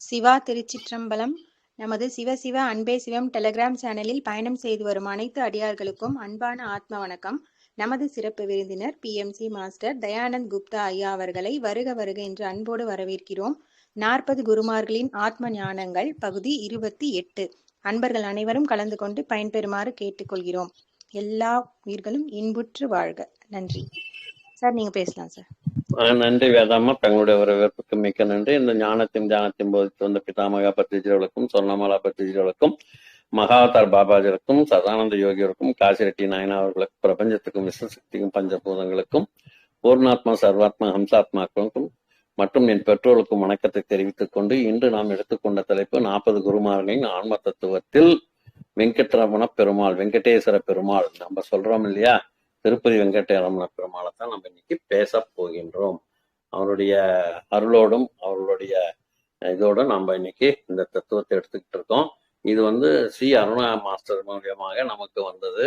சிவா திருச்சிற்றம்பலம். நமது சிவசிவ அன்பே சிவம் டெலகிராம் சேனலில் பயணம் செய்து வரும் அனைத்து அடியார்களுக்கும் அன்பான ஆத்ம வணக்கம். நமது சிறப்பு விருந்தினர் PMC மாஸ்டர் தயானந்த் குப்தா ஐயா அவர்களை வருக வருக என்று அன்போடு வரவேற்கிறோம். 40 குருமார்களின் ஆத்ம ஞானங்கள் பகுதி 28. அன்பர்கள் அனைவரும் கலந்து கொண்டு பயன்பெறுமாறு கேட்டுக்கொள்கிறோம். எல்லா உயிர்களும் இன்புற்று வாழ்க. நன்றி சார். நீங்க பேசலாம் சார். நன்றி வேதாமா, தங்களுடைய வரவேற்புக்கு மிக்க நன்றி. இந்த ஞானத்தையும் தியானத்தையும் போதித்து வந்த பிதாமகா பத்திரிஜர்களுக்கும் சொர்ணமாலா பத்திரிஜர்களுக்கும் மகாவதார் பாபாஜிகளுக்கும் சதானந்த யோகியருக்கும் காசிரெட்டி நாயனா அவர்களுக்கும் பிரபஞ்சத்துக்கும் விஸ்வசக்திக்கும் பஞ்சபூதங்களுக்கும் பூர்ணாத்மா சர்வாத்மா ஹம்சாத்மாக்களுக்கும் மற்றும் என் பெற்றோருக்கும் வணக்கத்தை தெரிவித்துக் கொண்டு இன்று நாம் எடுத்துக்கொண்ட தலைப்பு 40 குருமார்களின் ஆன்ம தத்துவத்தில் வெங்கட்ரமண பெருமாள், வெங்கடேஸ்வர பெருமாள். நம்ம சொல்றோம் இல்லையா, திருப்பதி வெங்கடரமண பெருமாளை தான் நம்ம இன்னைக்கு பேச போகின்றோம். அவருடைய அருளோடும் அவர்களுடைய இதோடும் நம்ம இன்னைக்கு இந்த தத்துவத்தை எடுத்துக்கிட்டு இருக்கோம். இது ஸ்ரீ அருணா மாஸ்டர் மூலியமாக நமக்கு வந்தது.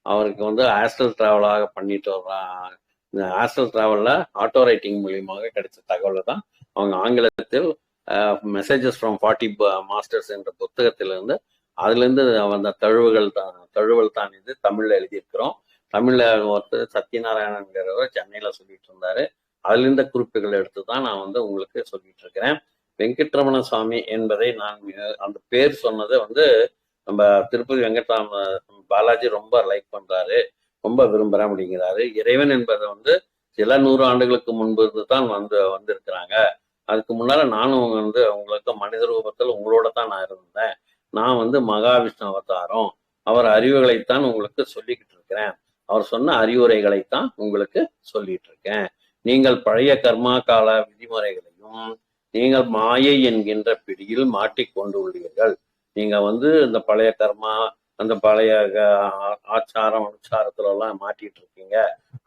அவருக்கு ஆஸ்ட்ரல் டிராவலாக பண்ணிட்டு வர்றாங்க. இந்த ஆஸ்ட்ரல் டிராவல்ல ஆட்டோ ரைட்டிங் மூலியமாக கிடைச்ச தகவலை தான் அவங்க ஆங்கிலத்தில் மெசேஜஸ் ஃப்ரம் 40 மாஸ்டர்ஸ் என்ற புத்தகத்திலிருந்து அதுலேருந்து வந்த தழுவல் தான் இது தமிழ்ல எழுதியிருக்கிறோம். தமிழ்ல சத்யநாராயணங்கிறவர் சென்னையில சொல்லிட்டு இருந்தாரு. அதுல இருந்த குறிப்புகள் எடுத்து தான் நான் உங்களுக்கு சொல்லிட்டு இருக்கிறேன். வெங்கட்ரமண சுவாமி என்பதை நான் அந்த பேர் சொன்னதை நம்ம திருப்பதி வெங்கட்ராம பாலாஜி ரொம்ப லைக் பண்றாரு, ரொம்ப விரும்புறேன் அப்படிங்கிறாரு. இறைவன் என்பதை சில 100 ஆண்டுகளுக்கு முன்பு தான் வந்திருக்கிறாங்க. அதுக்கு முன்னால நானும் உங்களுக்கு மனித ரூபத்தில் உங்களோட தான் நான் இருந்தேன். நான் மகாவிஷ்ணு அவதாரம். அவர் அறிவுகளைத்தான் உங்களுக்கு சொல்லிக்கிட்டு இருக்கிறேன். அவர் சொன்ன அறிவுரைகளைத்தான் உங்களுக்கு சொல்லிட்டு இருக்கேன். நீங்கள் பழைய கர்மா கால விதிமுறைகளையும் நீங்கள் மாயை என்கின்ற பிடியில் மாட்டிக்கொண்டு உள்ளீர்கள். நீங்க இந்த பழைய கர்மா, அந்த பழைய ஆச்சாரம் அனுச்சாரத்துல எல்லாம் மாட்டிட்டு இருக்கீங்க.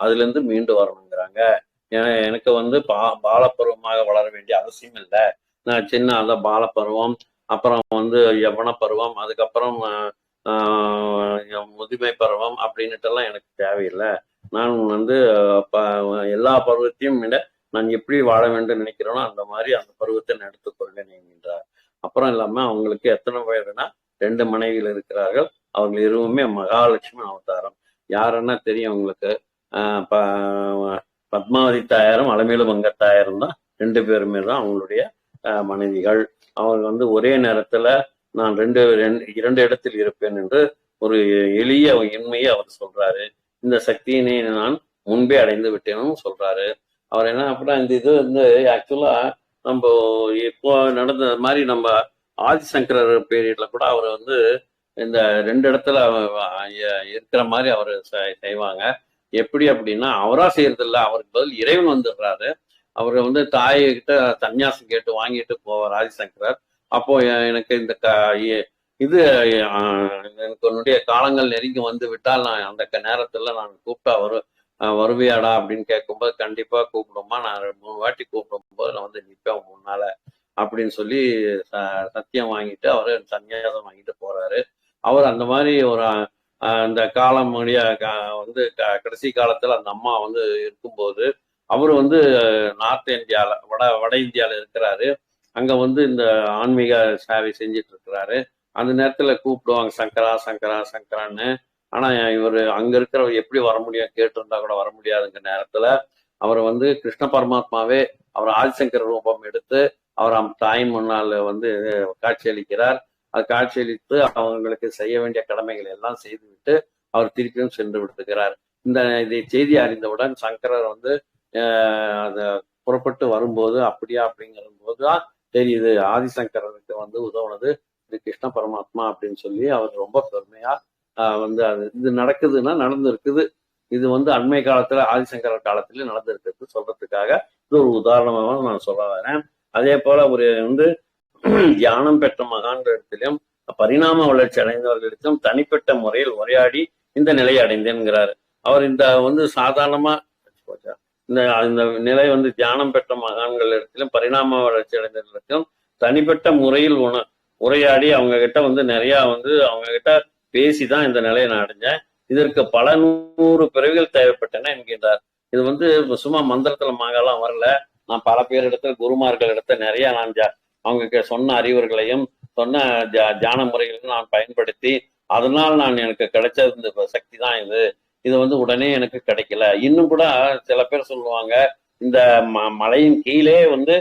அதுல இருந்து மீண்டு வரணுங்கிறாங்க. எனக்கு பாலப்பருவமாக வளர வேண்டிய அவசியம் இல்லை. நான் சின்ன அந்த பாலப்பருவம், அப்புறம் யவன பருவம், அதுக்கப்புறம் முதுமை பருவம் அப்படின்னுட்டெல்லாம் எனக்கு தேவையில்லை. நான் எல்லா பருவத்தையும் விட நான் எப்படி வாழ வேண்டும் நினைக்கிறேனோ அந்த மாதிரி அந்த பருவத்தை நான் எடுத்துக்கொள்வேன் என்கின்றார். அப்புறம் இல்லாம அவங்களுக்கு எத்தனை பேருனா 2 மனைவிகள் இருக்கிறார்கள். அவங்க இருவுமே மகாலட்சுமி அவதாரம். யாருன்னா தெரியும் உங்களுக்கு, பத்மாவதி தாயாரும் அலமேலு மங்க தாயாரும் தான் 2 பேருமே தான் அவங்களுடைய மனைவிகள். அவங்க ஒரே நேரத்துல நான் 2 இடத்தில் இருப்பேன் என்று ஒரு எளிய உண்மையை அவர் சொல்றாரு. இந்த சக்தியினை நான் முன்பே அடைந்து விட்டேன்னு சொல்றாரு. அவர் என்ன அப்படின்னா, இந்த இது ஆக்சுவலா நம்ம இப்போ நடந்த மாதிரி நம்ம ஆதிசங்கரர் பீரியட்ல கூட அவர் இந்த 2 இடத்துல இருக்கிற மாதிரி அவர் செய்வாங்க. எப்படி அப்படின்னா, அவரா செய்யறது இல்லை, அவருக்கு பதில் இறைவன் வந்துடுறாரு. அவர் தாய்கிட்ட சன்னியாசம் கேட்டு வாங்கிட்டு போவார் ஆதிசங்கரர். அப்போ எனக்கு இது எனக்கு உன்னுடைய காலங்கள் நெருங்கி வந்து விட்டால் நான் அந்த நேரத்துல நான் கூப்பிட்டா வருவியாடா அப்படின்னு கேட்கும்போது, கண்டிப்பா கூப்பிடுமா, நான் 3 வாட்டி கூப்பிடும்போது நான் நிற்பேன் முன்னால அப்படின்னு சொல்லி சத்தியம் வாங்கிட்டு அவரு சன்னியாசம் வாங்கிட்டு போறாரு. அவர் அந்த மாதிரி ஒரு அந்த காலம் முடிய கடைசி காலத்துல அந்த அம்மா இருக்கும்போது அவரு நார்த் இந்தியால வட இந்தியால இருக்கிறாரு. அங்க இந்த ஆன்மீக சேவை செஞ்சிட்டு இருக்கிறாரு. அந்த நேரத்துல கூப்பிடுவாங்க சங்கரா சங்கரா சங்கரான்னு. ஆனா இவர் அங்க இருக்கிறவர் எப்படி வர முடியும், கேட்டிருந்தா கூட வர முடியாதுங்க நேரத்துல அவர் கிருஷ்ண பரமாத்மாவே அவர் ஆதிசங்கர ரூபம் எடுத்து அவர் தாயின் முன்னால் காட்சியளிக்கிறார். அது காட்சியளித்து அவங்களுக்கு செய்ய வேண்டிய கடமைகளை எல்லாம் செய்துவிட்டு அவர் திருப்பியும் சென்று விடுகிறார். இதை செய்தி அறிந்தவுடன் சங்கரர் அதை புறப்பட்டு வரும்போது அப்படியா அப்படிங்கிற போதுதான் தெரியுது ஆதிசங்கரனுக்கு உதவுனது இது கிருஷ்ண பரமாத்மா அப்படின்னு சொல்லி அவர் ரொம்ப பெருமையா அது இது நடக்குதுன்னா நடந்து இருக்குது. இது அண்மை காலத்துல ஆதிசங்கரர் காலத்திலேயே நடந்திருக்கிறது சொல்றதுக்காக இது ஒரு உதாரணமாக நான் சொல்ல வரேன். அதே போல ஒரு தியானம் பெற்ற மகான்களிடத்திலும் பரிணாம வளர்ச்சி அடைந்தவர்களிடத்திலும் தனிப்பட்ட முறையில் உரையாடி இந்த நிலையை அடைந்தேன்கிறாரு. அவர் இந்த சாதாரணமா இந்த நிலை தியானம் பெற்ற மகான்களிடத்திலும் பரிணாம வளர்ச்சி அடைந்தவர்களிடத்திலும் தனிப்பட்ட முறையில் உரையாடி அவங்க கிட்ட நிறைய அவங்க கிட்ட பேசிதான் இந்த நிலையை நான் அடைஞ்சேன். இதற்கு பல 100 பிறவிகள் தேவைப்பட்டன என்கின்றார். இது சும்மா மந்திரத்துல மகெல்லாம் வரல. நான் பல பேர் இடத்துல குருமார்கள் இடத்துல நிறைய நான் அவங்க சொன்ன அறிவுரைகளையும் சொன்ன தியான முறைகளையும் நான் பயன்படுத்தி அதனால் எனக்கு கிடைச்ச இந்த சக்தி தான் இது வந்து உடனே எனக்கு கிடைக்கல. இன்னும் கூட சில பேர் சொல்லுவாங்க, இந்த மலையின் கீழே வந்து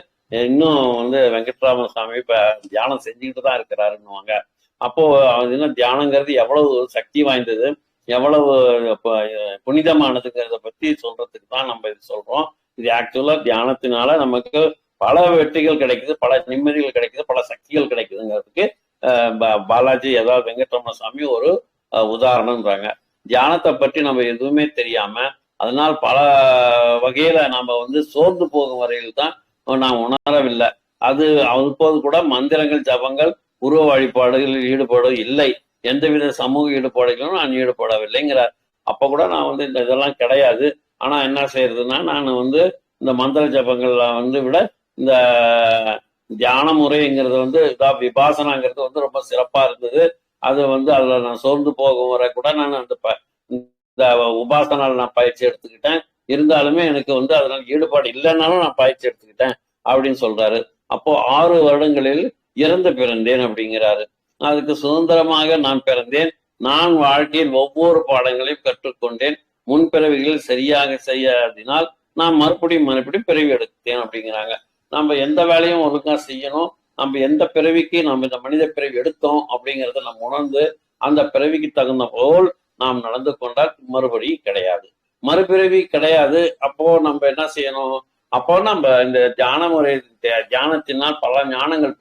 இன்னும் வந்து வெங்கட்ராம சாமி இப்ப தியானம் செஞ்சுக்கிட்டு தான் இருக்கிறாருன்னுவாங்க. அப்போ இன்னும் தியானங்கிறது எவ்வளவு சக்தி வாய்ந்தது, எவ்வளவு புனிதமானதுங்கிறத பத்தி சொல்றதுக்கு தான் நம்ம இது சொல்றோம். இது ஆக்சுவலா தியானத்தினால நமக்கு பல வெற்றிகள் கிடைக்குது, பல நிம்மதிகள் கிடைக்குது, பல சக்திகள் கிடைக்குதுங்கிறதுக்கு பாலாஜி ஏதாவது வெங்கட்ரமண சாமி ஒரு உதாரணம்ன்றாங்க. தியானத்தை பற்றி நம்ம எதுவுமே தெரியாம அதனால் பல வகையில நம்ம வந்து சோர்ந்து போகும் வரையில் தான் நான் உணரவில்லை. அப்போது கூட மந்திரங்கள், ஜபங்கள், உருவ வழிபாடுகளில் ஈடுபாடு இல்லை, எந்தவித சமூக ஈடுபாடுகளும் நான் ஈடுபடவில்லைங்கிறார். அப்ப கூட நான் வந்து இந்த இதெல்லாம் கிடையாது. ஆனா என்ன செய்யறதுன்னா, நான் வந்து இந்த மந்திர ஜபங்கள்ல வந்து விட இந்த தியான முறைங்கிறது வந்து விபாசனாங்கிறது வந்து ரொம்ப சிறப்பா இருந்தது. அது வந்து அதுல நான் சோர்ந்து போகும் வரை கூட நான் இந்த உபாசனால நான் பயிற்சி எடுத்துக்கிட்டேன். இருந்தாலுமே எனக்கு வந்து அதனால ஈடுபாடு இல்லைன்னாலும் நான் பயிற்சி எடுத்துக்கிட்டேன் அப்படின்னு சொல்றாரு. அப்போ 6 வருடங்களில் இறந்து பிறந்தேன் அப்படிங்கிறாரு. அதுக்கு சுதந்திரமாக நான் பிறந்தேன். நான் வாழ்க்கையில் ஒவ்வொரு பாடங்களையும் கற்றுக்கொண்டேன். முன்பிறவிகளில் சரியாக செய்யாதினால் நான் மறுபடியும் பிறவி எடுத்தேன் அப்படிங்கிறாங்க. நம்ம எந்த வேலையும் ஒழுங்கா செய்யணும். நம்ம எந்த பிறவிக்கு நம்ம இந்த மனித பிறவி எடுத்தோம் அப்படிங்கிறத நம்ம உணர்ந்து அந்த பிறவிக்கு தகுந்த போல் நாம் நடந்து கொண்டால் மறுபடியும் கிடையாது, மறுபிறவி கிடையாது. அப்போ நம்ம என்ன செய்யணும்? அப்போ நம்ம இந்த தியான முறை தியானத்தினால் பல ஞானங்கள்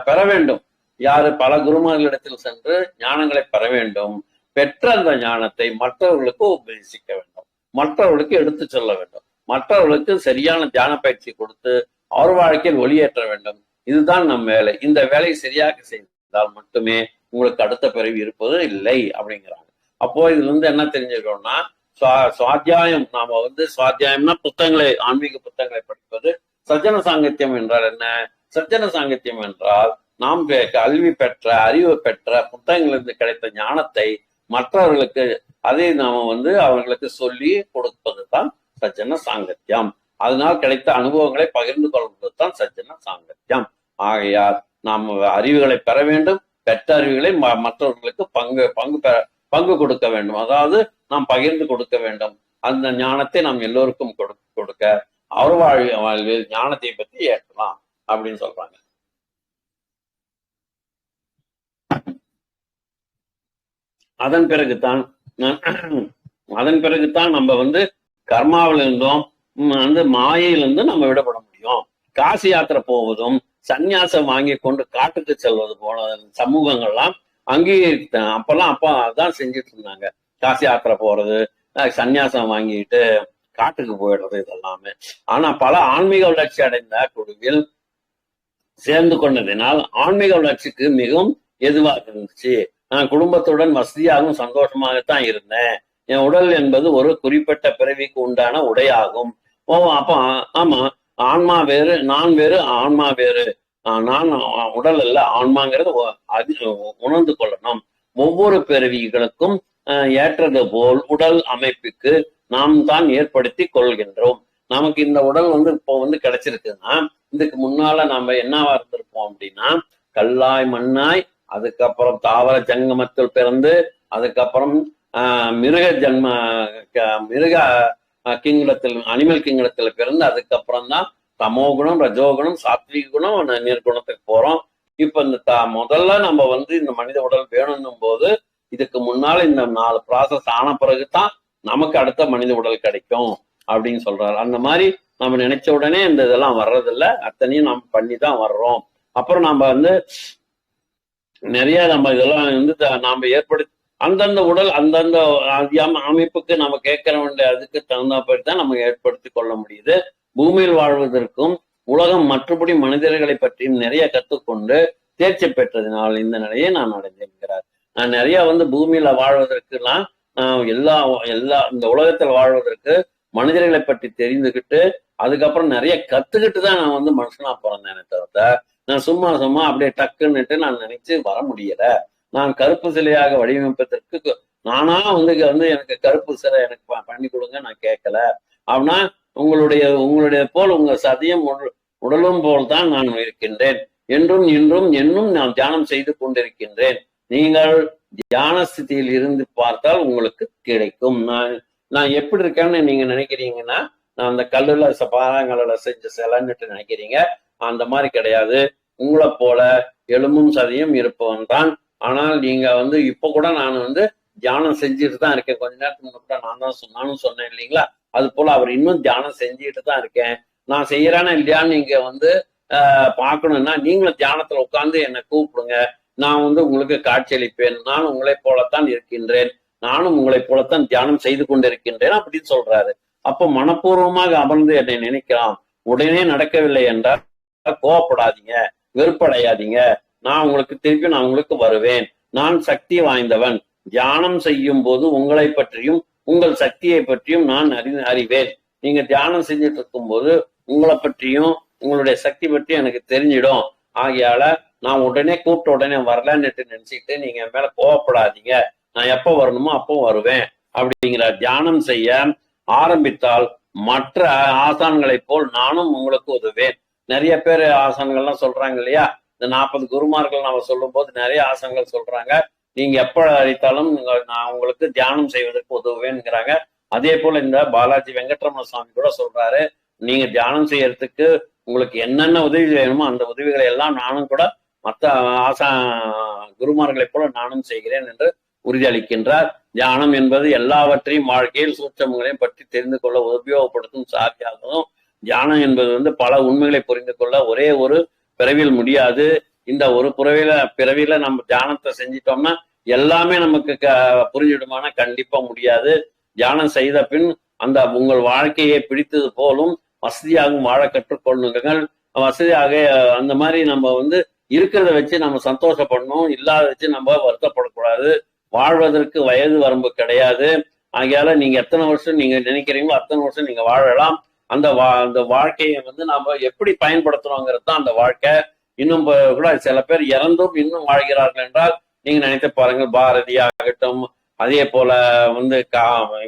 பெற வேண்டும். யாரு? பல குருமார்களிடத்தில் சென்று ஞானங்களை பெற வேண்டும். பெற்ற அந்த ஞானத்தை மற்றவர்களுக்கு உபதேசிக்க வேண்டும், மற்றவர்களுக்கு எடுத்து சொல்ல வேண்டும், மற்றவர்களுக்கு சரியான தியான பயிற்சி கொடுத்து அவர் வாழ்க்கையில் ஒளியேற்ற வேண்டும். இதுதான் நம் வேலை. இந்த வேலையை சரியாக செய்தால் மட்டுமே உங்களுக்கு அடுத்த பிறவி இருப்பது இல்லை அப்படிங்கிறாங்க. அப்போ இதுல இருந்து என்ன தெரிஞ்சுக்கிறோம்னா, சுவாத்தியாயம், நாம வந்து சுவாத்தியாயம்னா புத்தகங்களை, ஆன்மீக புத்தகங்களை படிப்பது. சஜ்ஜன சாங்கித்யம் என்றால் என்ன? சஜ்ஜன சாங்கித்யம் என்றால் நாம் கல்வி பெற்ற, அறிவு பெற்ற புத்தகங்களிலிருந்து கிடைத்த ஞானத்தை மற்றவர்களுக்கு அதை நாம வந்து அவர்களுக்கு சொல்லி கொடுப்பது தான் சஜ்ஜன சாங்கத்தியம். அதனால் கிடைத்த அனுபவங்களை பகிர்ந்து கொள்வது தான் சஜ்ஜன சாங்கத்தியம். ஆகையால் நாம் அறிவுகளை பெற வேண்டும். பெற்ற அறிவுகளை மற்றவர்களுக்கு பங்கு கொடுக்க வேண்டும். அதாவது நாம் பகிர்ந்து கொடுக்க வேண்டும். அந்த ஞானத்தை நாம் எல்லோருக்கும் கொடுக்க அவர் வாழ்வில் ஞானத்தை பற்றி ஏற்கலாம் அப்படின்னு சொல்றாங்க. அதன் பிறகுதான் நம்ம வந்து கர்மாவிலிருந்தும் வந்து மாயையிலிருந்து நம்ம விடப்பட முடியும். காசி யாத்திரை போவதும் சந்நியாசம் வாங்கி கொண்டு காட்டுக்கு செல்வது போல சமூகங்கள்லாம் அங்கீகரித்த அப்ப அதான் செஞ்சுட்டு இருந்தாங்க. காசி யாத்திரை போறது, சந்நியாசம் வாங்கிட்டு காட்டுக்கு போயிடுறது, இதெல்லாமே. ஆனா பல ஆன்மீக வளர்ச்சி அடைந்த குழுவில் சேர்ந்து கொண்டதினால் ஆன்மீக வளர்ச்சிக்கு மிகவும் எதுவாக இருந்துச்சு. நான் குடும்பத்துடன் வசதியாகவும் சந்தோஷமாகத்தான் இருந்தேன். என் உடல் என்பது ஒரு குறிப்பிட்ட பிறவிக்கு உண்டான உடையாகும். அப்ப ஆமா, ஆன்மா வேறு, நான் வேறு, ஆன்மா வேறு. நான் உடல் அல்ல, ஆன்மாங்கிறது உணர்ந்து கொள்ளணும். ஒவ்வொரு பிறவிகளுக்கும் ஏற்றது போல் உடல் அமைப்புக்கு நாம் தான் ஏற்படுத்தி கொள்கின்றோம். நமக்கு இந்த உடல் வந்து இப்போ வந்து கிடைச்சிருக்குன்னா, இதுக்கு முன்னால நாம என்னவா இருந்திருப்போம் அப்படின்னா, கல்லாய் மண்ணாய், அதுக்கப்புறம் தாவர ஜங்கமத்தில் பிறந்து, அதுக்கப்புறம் மிருக கிங்கடத்தில், அனிமல் கிங்கடத்துல பிறந்து, அதுக்கப்புறம் தான் தமோகுணம், ரஜோகுணம், சாத்விக குணம், நிர்குணத்துக்கு போறோம். இப்ப இந்த முதல்ல நம்ம வந்து இந்த மனித உடல் வேணும்னும் போது, இதுக்கு முன்னால இந்த 4 ப்ராசஸ் ஆன பிறகுதான் நமக்கு அடுத்த மனித உடல் கிடைக்கும் அப்படின்னு சொல்றாரு. அந்த மாதிரி நம்ம நினைச்ச உடனே இந்த இதெல்லாம் வர்றதில்ல, அத்தனையும் நம்ம பண்ணி தான் வர்றோம். அப்புறம் நம்ம வந்து நிறைய நம்ம இதெல்லாம் வந்து நாம ஏற்படுத்தி அந்தந்த உடல் அந்தந்த அமைப்புக்கு நம்ம கேட்கற வேண்டிய அதுக்கு தகுந்தபடி தான் நம்ம ஏற்படுத்தி கொள்ள முடியுது. பூமியில் வாழ்வதற்கும் உலகம் மற்றபடி மனிதர்களை பற்றியும் நிறைய கற்றுக்கொண்டு தேர்ச்சி பெற்றதினால் இந்த நிலையை நான் அடைந்திருக்கிறார். நான் நிறைய வந்து பூமியில வாழ்வதற்குலாம் எல்லா இந்த உலகத்தில் வாழ்வதற்கு மனிதர்களை பற்றி தெரிந்துகிட்டு அதுக்கப்புறம் நிறைய கத்துக்கிட்டு தான் நான் வந்து மனுஷனா பிறந்தேனே தவிர, நான் சும்மா அப்படியே டக்குன்னுட்டு நான் நினைச்சு வர முடியல. நான் கருப்பு சிலையாக வடிவமைப்பதற்கு நானா வந்து எனக்கு கருப்பு சிலை எனக்கு பண்ணி கொடுங்க நான் கேட்கல. அப்படின்னா உங்களுடைய போல் உங்க சதியம் உடலும் போல்தான் நான் இருக்கின்றேன், என்றும் இன்றும் என்னும் நான் தியானம் செய்து கொண்டிருக்கின்றேன். நீங்கள் தியான ஸ்திதியில் இருந்து பார்த்தால் உங்களுக்கு கிடைக்கும். நான் எப்படி இருக்கேன்னு நீங்க நினைக்கிறீங்கன்னா, நான் அந்த கல்லுல பாறாங்கல்ல செஞ்ச சிலைன்னுட்டு நினைக்கிறீங்க. அந்த மாதிரி கிடையாது. உங்களை போல எலும்பும் சதையும் இருப்பவன் தான். ஆனால் நீங்க இப்ப கூட நான் தியானம் செஞ்சுட்டு தான் இருக்கேன். கொஞ்ச நேரத்துக்கு முன்னாடி நானும் சொன்னேன் இல்லைங்களா? அது போல அவர் இன்னும் தியானம் செஞ்சுட்டு தான் இருக்கேன். நான் செய்யறானே இல்லையான்னு நீங்க பார்க்கணும்னா நீங்களும் தியானத்துல உட்கார்ந்து என்னை கூப்பிடுங்க. நான் உங்களுக்கு காட்சியளிப்பேன். நான் உங்களை போலத்தான் இருக்கின்றேன், நானும் உங்களை போலத்தான் தியானம் செய்து கொண்டிருக்கின்றேன் அப்படின்னு சொல்றாரு. அப்போ மனப்பூர்வமாக அமர்ந்து என்னை நினைக்கலாம். உடனே நடக்கவில்லை என்றால் கோவப்படாதீங்க, வெறுப்படையாதீங்க. நான் உங்களுக்கு வருவேன். நான் சக்தி வாய்ந்தவன். தியானம் செய்யும் போது உங்களை பற்றியும் உங்கள் சக்தியை பற்றியும் நான் அறிவேன். நீங்க தியானம் செஞ்சுட்டு இருக்கும் போது உங்களை பற்றியும் உங்களுடைய சக்தி பற்றியும் எனக்கு தெரிஞ்சிடும். ஆகையால நான் உடனே கூப்பிட்ட உடனே வரலன்னு நினைச்சுக்கிட்டு நீங்க மேல கோவப்படாதீங்க. நான் எப்போ வரணுமோ அப்போ வருவேன் அப்படிங்கிற. தியானம் செய்ய ஆரம்பித்தால் மற்ற ஆசான்களை போல் நானும் உங்களுக்கு உதவேன். நிறைய பேர் ஆசான்கள்லாம் சொல்றாங்க இல்லையா? இந்த 40 குருமார்கள் நம்ம சொல்லும் போது நிறைய ஆசனங்கள் சொல்றாங்க. நீங்க எப்ப அழைத்தாலும் நான் உங்களுக்கு தியானம் செய்வதற்கு உதவுவேன்ங்கிறாங்க. அதே போல இந்த பாலாஜி வெங்கட்ரமண சுவாமி கூட சொல்றாரு, நீங்க தியானம் செய்யறதுக்கு உங்களுக்கு என்னென்ன உதவி வேணுமோ அந்த உதவிகளை எல்லாம் நானும் கூட மற்ற குருமார்களை போல நானும் செய்கிறேன் என்று உறுதியளிக்கின்றார். தியானம் என்பது எல்லாவற்றையும் வாழ்க்கையில் சூட்சமங்களையும் பற்றி தெரிந்து கொள்ள உபயோகப்படுத்தும் சாத்தியாகவும், தியானம் என்பது பல உண்மைகளை புரிந்து கொள்ள ஒரே ஒரு பிறவியில் முடியாது. இந்த ஒரு பிறவியில நம்ம தியானத்தை செஞ்சிட்டோம்னா எல்லாமே நமக்கு புரிஞ்சிடுமானா கண்டிப்பா முடியாது. தியானம் செய்த பின் அந்த உங்கள் வாழ்க்கையை பிடித்தது போலும் வசதியாகவும் வாழ கற்றுக்கொள்ளுங்கள். வசதியாக அந்த மாதிரி நம்ம இருக்கிறத வச்சு நம்ம சந்தோஷப்படணும், இல்லாத வச்சு நம்ம வருத்தப்படக்கூடாது. வாழ்வதற்கு வயது வரம்பு கிடையாது. ஆகையால நீங்க எத்தனை வருஷம் நீங்க நினைக்கிறீங்களோ அத்தனை வருஷம் நீங்க வாழலாம். அந்த வாழ்க்கையை நாம எப்படி பயன்படுத்துறோங்கிறது தான் அந்த வாழ்க்கை. இன்னும் கூட சில பேர் இறந்தும் இன்னும் வாழ்கிறார்கள் என்றால் நீங்க நினைத்து பாருங்கள். பாரதி ஆகட்டும், அதே போல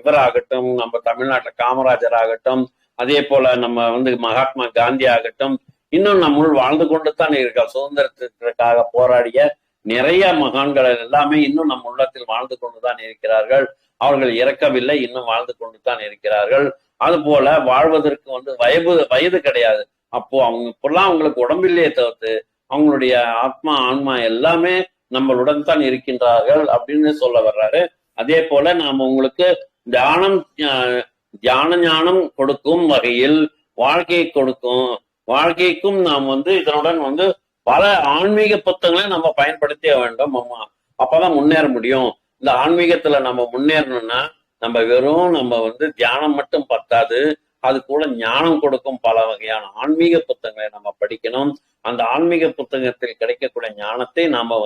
இவராகட்டும், நம்ம தமிழ்நாட்டுல காமராஜர் ஆகட்டும், அதே போல நம்ம மகாத்மா காந்தி ஆகட்டும், இன்னும் நம்முள் வாழ்ந்து கொண்டு தான் இருக்கார். சுதந்திரத்திற்காக போராடிய நிறைய மகான்கள் எல்லாமே இன்னும் நம் உள்ளத்தில் வாழ்ந்து கொண்டுதான் இருக்கிறார்கள். அவர்கள் இறக்கவில்லை, இன்னும் வாழ்ந்து கொண்டு தான் இருக்கிறார்கள். அது போல வாழ்வதற்கு வயது கிடையாது. அப்போ அவங்க இப்பெல்லாம் அவங்களுக்கு உடம்பில்லையே தவிர்த்து அவங்களுடைய ஆன்மா எல்லாமே நம்மளுடன் தான் இருக்கின்றார்கள் அப்படின்னு சொல்ல வர்றாரு. அதே போல நாம உங்களுக்கு தியான ஞானம் கொடுக்கும் வகையில் வாழ்க்கைக்கும் நாம் இதனுடன் பல ஆன்மீக புத்தகங்களை நம்ம பயன்படுத்த வேண்டும். அப்பதான் முன்னேற முடியும். இந்த ஆன்மீகத்துல நம்ம முன்னேறணும்னா நம்ம வெறும் நம்ம தியானம் மட்டும் பத்தாது, அது கூட ஞானம் கொடுக்கும் பல வகையான ஆன்மீக புத்தகங்களை நம்ம படிக்கணும். அந்த ஆன்மீக புத்தகத்தில் கிடைக்கக்கூடிய ஞானத்தை நாம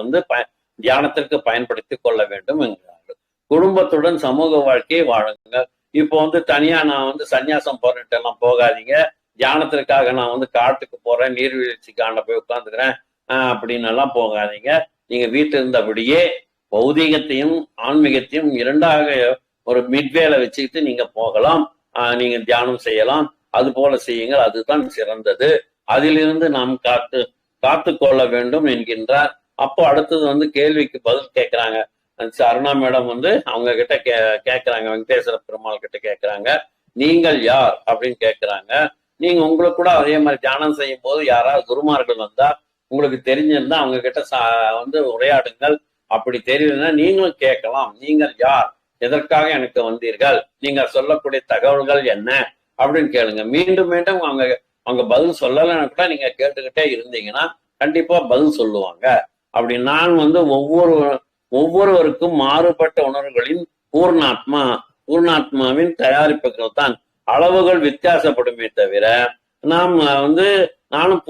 தியானத்திற்கு பயன்படுத்தி கொள்ள வேண்டும் என்கிறார்கள். குடும்பத்துடன் சமூக வாழ்க்கையை வாழுங்க. இப்போ தனியா நான் சன்னியாசம் போறேன்ட்டு எல்லாம் போகாதீங்க. தியானத்திற்காக நான் காட்டுக்கு போறேன், நீர்வீழ்ச்சிக்காண்ட போய் உட்காந்துக்கிறேன் அப்படின்னு எல்லாம் போகாதீங்க. நீங்க வீட்டில் இருந்தபடியே பௌதீகத்தையும் ஆன்மீகத்தையும் இரண்டாக ஒரு மிட்வேல வச்சுக்கிட்டு நீங்க போகலாம். நீங்க தியானம் செய்யலாம். அது போல செய்யுங்கள், அதுதான் சிறந்தது. அதிலிருந்து நாம் காத்து கொள்ள வேண்டும் என்கின்றார். அப்போ அடுத்தது கேள்விக்கு பதில் கேட்கிறாங்க. அருணா மேடம் அவங்க கிட்ட கேட்கிறாங்க, வெங்கடேஸ்வர பெருமாள் கிட்ட கேட்கிறாங்க, நீங்கள் யார் அப்படின்னு கேட்கிறாங்க. நீங்க உங்களுக்கு கூட அதே மாதிரி தியானம் செய்யும் போது யாராவது குருமார்கள் வந்தா உங்களுக்கு தெரிஞ்சிருந்தா அவங்க கிட்ட உரையாடுங்கள். அப்படி தெரியலன்னா நீங்களும் கேட்கலாம், நீங்கள் யார், எதற்காக எனக்கு வந்தீர்கள், நீங்க சொல்லக்கூடிய தகவல்கள் என்ன அப்படின்னு கேளுங்க. மீண்டும் மீண்டும் அவங்க பதில் சொல்லலைன்னு கூட நீங்க கேட்டுக்கிட்டே இருந்தீங்கன்னா கண்டிப்பா பதில் சொல்லுவாங்க. அப்படி நான் ஒவ்வொருவருக்கும் மாறுபட்ட உணர்வுகளின் பூர்ணாத்மாவின் தயாரிப்புகள் தான். அளவுகள் வித்தியாசப்படுமே தவிர நாம் நானும்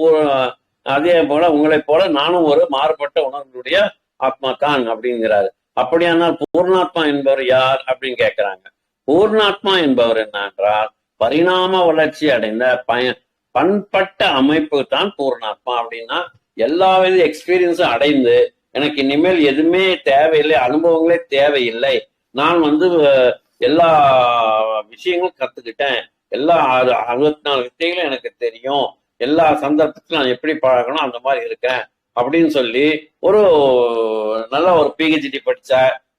அதே போல உங்களை போல நானும் ஒரு மாறுபட்ட உணர்வுடைய ஆத்மா தான் அப்படிங்கிறாரு. அப்படியானால் பூர்ணாத்மா என்பவர் யார் அப்படின்னு கேட்கிறாங்க. பூர்ணாத்மா என்பவர் என்னன்றால் பரிணாம வளர்ச்சி அடைந்த பண்பட்ட அமைப்பு தான் பூர்ணாத்மா. அப்படின்னா எல்லா வித எக்ஸ்பீரியன்ஸும் அடைந்து எனக்கு இனிமேல் எதுவுமே தேவையில்லை, அனுபவங்களே தேவையில்லை, நான் எல்லா விஷயங்களும் கத்துக்கிட்டேன், எல்லா 64 வித்தைகளும் எனக்கு தெரியும், எல்லா சந்தர்ப்பத்திலும் நான் எப்படி பழகணும் அந்த மாதிரி இருக்கேன் அப்படின்னு சொல்லி ஒரு நல்ல ஒரு பிஹெச்டி படிச்ச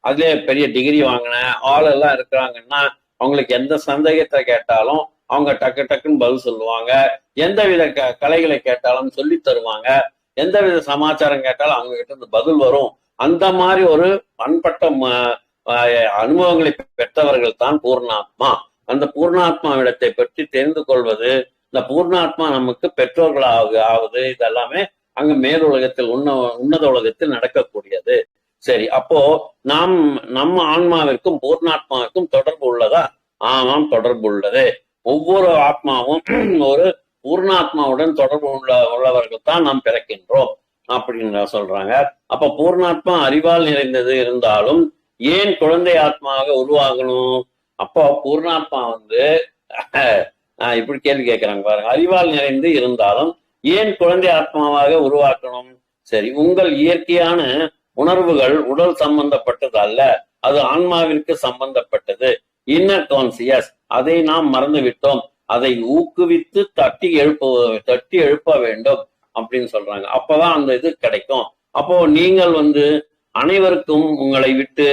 அதுலயே பெரிய டிகிரி வாங்கின ஆள் எல்லாம் இருக்கிறாங்கன்னா அவங்களுக்கு எந்த சந்தேகத்தை கேட்டாலும் அவங்க டக்கு டக்குன்னு பதில் சொல்லுவாங்க. எந்தவித கலைகளை கேட்டாலும் சொல்லி தருவாங்க. எந்தவித சமாச்சாரம் கேட்டாலும் அவங்க கிட்ட இருந்து பதில் வரும். அந்த மாதிரி ஒரு பண்பட்ட அனுபவங்களை பெற்றவர்கள் தான் பூர்ணாத்மா. அந்த பூர்ணாத்மாவிடத்தை பற்றி தெரிந்து கொள்வது, இந்த பூர்ணாத்மா நமக்கு பெற்றோர்களாக ஆவது, இதெல்லாமே அங்க மேலுலகத்தில் உன்னத உலகத்தில் நடக்கக்கூடியது. சரி, அப்போ நம்ம ஆன்மாவிற்கும் பூர்ணாத்மாவிற்கும் தொடர்பு உள்ளதா? ஆமாம், தொடர்பு உள்ளது. ஒவ்வொரு ஆத்மாவும் ஒரு பூர்ணாத்மாவுடன் தொடர்பு உள்ளவர்கள் தான் நாம் பிறக்கின்றோம் அப்படின்னு சொல்றாங்க. அப்ப பூர்ணாத்மா அறிவால் நிறைந்தது இருந்தாலும் ஏன் குழந்தை ஆத்மாவாக உருவாகணும்? அப்போ பூர்ணாத்மா இப்படி கேள்வி கேட்கிறாங்க பாருங்க. அறிவால் நிறைந்து இருந்தாலும் ஏன் குழந்தை ஆத்மாவாக உருவாக்கணும்? சரி, உங்கள் இயற்கையான உணர்வுகள் உடல் சம்பந்தப்பட்டது அல்ல, அது ஆன்மாவிற்கு சம்பந்தப்பட்டது. இன்னர் கான்சியஸ், அதை நாம் மறந்து விட்டோம். அதை ஊக்குவித்து தட்டி எழுப்ப வேண்டும் அப்படின்னு சொல்றாங்க. அப்பதான் அந்த இது கிடைக்கும். அப்போ நீங்கள் அனைவருக்கும் உங்களை விட்டு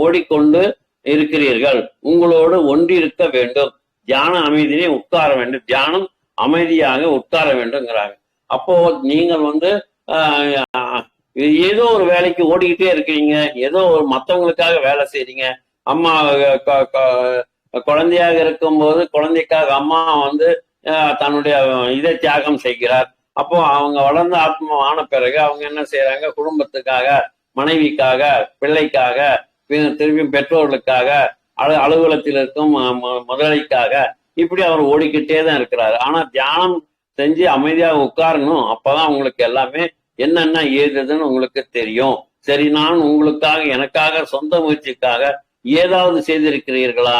ஓடிக்கொண்டு இருக்கிறீர்கள். உங்களோடு ஒன்றி இருக்க வேண்டும். தியான அமைதியை உட்கார வேண்டும். தியானம் அமைதியாக உட்கார வேண்டும்ங்கிறாங்க. அப்போ நீங்கள் ஏதோ ஒரு வேலைக்கு ஓடிக்கிட்டே இருக்கிறீங்க, ஏதோ ஒரு மற்றவங்களுக்காக வேலை செய்றீங்க. அம்மா குழந்தையாக இருக்கும்போது குழந்தைக்காக அம்மா தன்னுடைய இதை தியாகம் செய்கிறார். அப்போ அவங்க வளர்ந்த ஆத்மா ஆன பிறகு அவங்க என்ன செய்யறாங்க? குடும்பத்துக்காக, மனைவிக்காக, பிள்ளைக்காக, திருப்பி பெற்றோர்களுக்காக, அலுவலகத்தில் இருக்கும் முதலாளிக்காக, இப்படி அவர் ஓடிக்கிட்டே தான் இருக்கிறாரு. ஆனா தியானம் செஞ்சு அமைதியாக உட்காரணும். அப்பதான் உங்களுக்கு எல்லாமே என்னென்ன ஏதுன்னு உங்களுக்கு தெரியும். சரி, நான் உங்களுக்காக, எனக்காக, சொந்த முயற்சிக்காக ஏதாவது செய்திருக்கிறீர்களா?